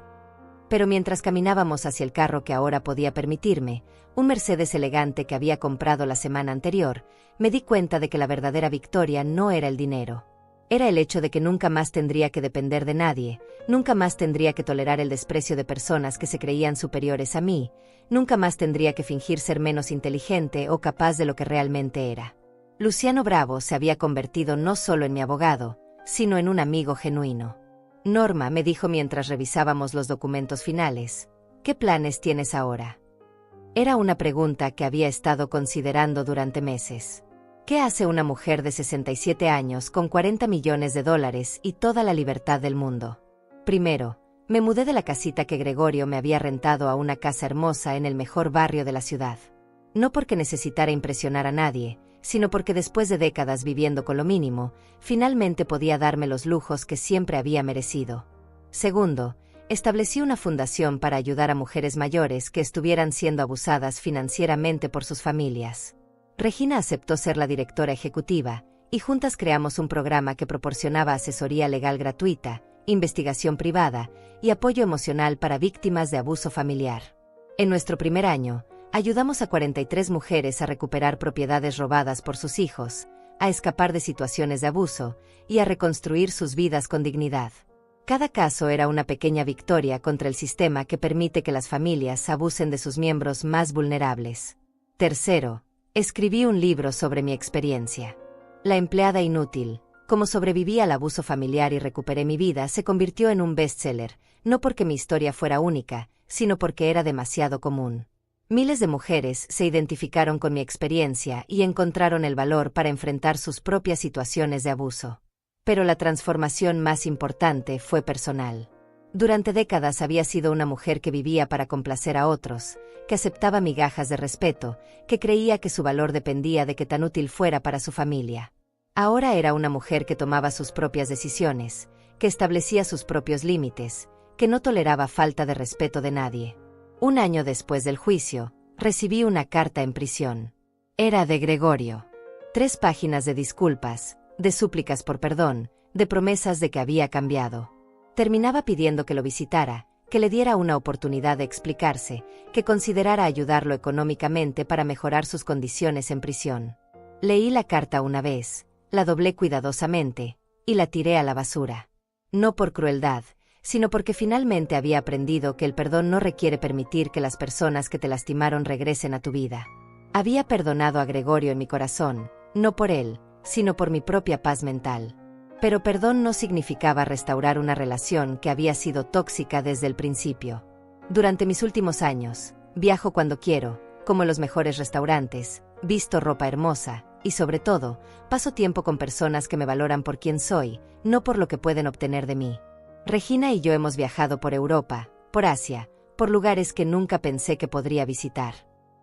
Pero mientras caminábamos hacia el carro que ahora podía permitirme, un Mercedes elegante que había comprado la semana anterior, me di cuenta de que la verdadera victoria no era el dinero. Era el hecho de que nunca más tendría que depender de nadie, nunca más tendría que tolerar el desprecio de personas que se creían superiores a mí, nunca más tendría que fingir ser menos inteligente o capaz de lo que realmente era. Luciano Bravo se había convertido no solo en mi abogado, sino en un amigo genuino. Norma me dijo mientras revisábamos los documentos finales, ¿qué planes tienes ahora? Era una pregunta que había estado considerando durante meses. ¿Qué hace una mujer de 67 años con $40 millones y toda la libertad del mundo? Primero, me mudé de la casita que Gregorio me había rentado a una casa hermosa en el mejor barrio de la ciudad. No porque necesitara impresionar a nadie, sino porque después de décadas viviendo con lo mínimo, finalmente podía darme los lujos que siempre había merecido. Segundo, establecí una fundación para ayudar a mujeres mayores que estuvieran siendo abusadas financieramente por sus familias. Regina aceptó ser la directora ejecutiva, y juntas creamos un programa que proporcionaba asesoría legal gratuita, investigación privada y apoyo emocional para víctimas de abuso familiar. En nuestro primer año, ayudamos a 43 mujeres a recuperar propiedades robadas por sus hijos, a escapar de situaciones de abuso y a reconstruir sus vidas con dignidad. Cada caso era una pequeña victoria contra el sistema que permite que las familias abusen de sus miembros más vulnerables. Tercero, escribí un libro sobre mi experiencia. La empleada inútil, cómo sobreviví al abuso familiar y recuperé mi vida, se convirtió en un bestseller, no porque mi historia fuera única, sino porque era demasiado común. Miles de mujeres se identificaron con mi experiencia y encontraron el valor para enfrentar sus propias situaciones de abuso. Pero la transformación más importante fue personal. Durante décadas había sido una mujer que vivía para complacer a otros, que aceptaba migajas de respeto, que creía que su valor dependía de que tan útil fuera para su familia. Ahora era una mujer que tomaba sus propias decisiones, que establecía sus propios límites, que no toleraba falta de respeto de nadie. Un año después del juicio, recibí una carta en prisión. Era de Gregorio. 3 páginas de disculpas, de súplicas por perdón, de promesas de que había cambiado. Terminaba pidiendo que lo visitara, que le diera una oportunidad de explicarse, que considerara ayudarlo económicamente para mejorar sus condiciones en prisión. Leí la carta una vez, la doblé cuidadosamente, y la tiré a la basura. No por crueldad, sino porque finalmente había aprendido que el perdón no requiere permitir que las personas que te lastimaron regresen a tu vida. Había perdonado a Gregorio en mi corazón, no por él, sino por mi propia paz mental. Pero perdón no significaba restaurar una relación que había sido tóxica desde el principio. Durante mis últimos años, viajo cuando quiero, como en los mejores restaurantes, visto ropa hermosa, y sobre todo, paso tiempo con personas que me valoran por quien soy, no por lo que pueden obtener de mí. Regina y yo hemos viajado por Europa, por Asia, por lugares que nunca pensé que podría visitar.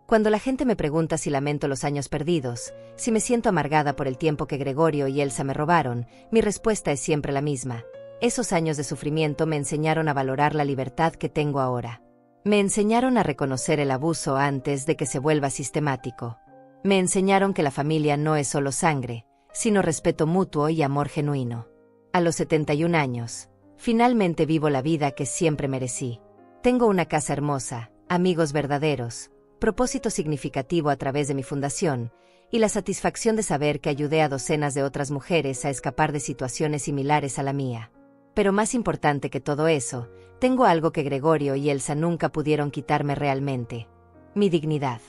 Cuando la gente me pregunta si lamento los años perdidos, si me siento amargada por el tiempo que Gregorio y Elsa me robaron, mi respuesta es siempre la misma. Esos años de sufrimiento me enseñaron a valorar la libertad que tengo ahora. Me enseñaron a reconocer el abuso antes de que se vuelva sistemático. Me enseñaron que la familia no es solo sangre, sino respeto mutuo y amor genuino. A los 71 años, finalmente vivo la vida que siempre merecí. Tengo una casa hermosa, amigos verdaderos, propósito significativo a través de mi fundación, y la satisfacción de saber que ayudé a docenas de otras mujeres a escapar de situaciones similares a la mía. Pero más importante que todo eso, tengo algo que Gregorio y Elsa nunca pudieron quitarme realmente: mi dignidad.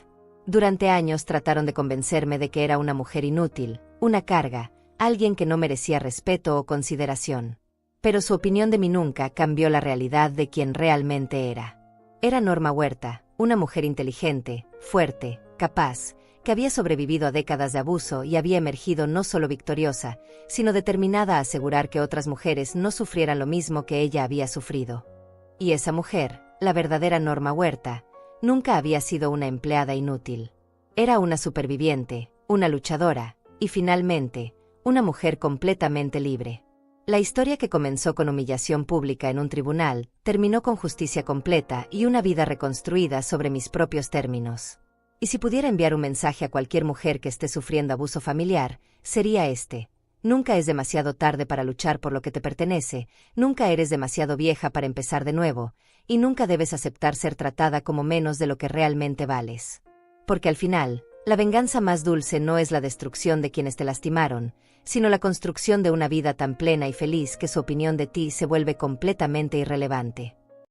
Durante años trataron de convencerme de que era una mujer inútil, una carga, alguien que no merecía respeto o consideración. Pero su opinión de mí nunca cambió la realidad de quien realmente era. Era Norma Huerta, una mujer inteligente, fuerte, capaz, que había sobrevivido a décadas de abuso y había emergido no solo victoriosa, sino determinada a asegurar que otras mujeres no sufrieran lo mismo que ella había sufrido. Y esa mujer, la verdadera Norma Huerta, nunca había sido una empleada inútil. Era una superviviente, una luchadora, y finalmente, una mujer completamente libre. La historia que comenzó con humillación pública en un tribunal, terminó con justicia completa y una vida reconstruida sobre mis propios términos. Y si pudiera enviar un mensaje a cualquier mujer que esté sufriendo abuso familiar, sería este: nunca es demasiado tarde para luchar por lo que te pertenece, nunca eres demasiado vieja para empezar de nuevo, y nunca debes aceptar ser tratada como menos de lo que realmente vales. Porque al final, la venganza más dulce no es la destrucción de quienes te lastimaron, sino la construcción de una vida tan plena y feliz que su opinión de ti se vuelve completamente irrelevante.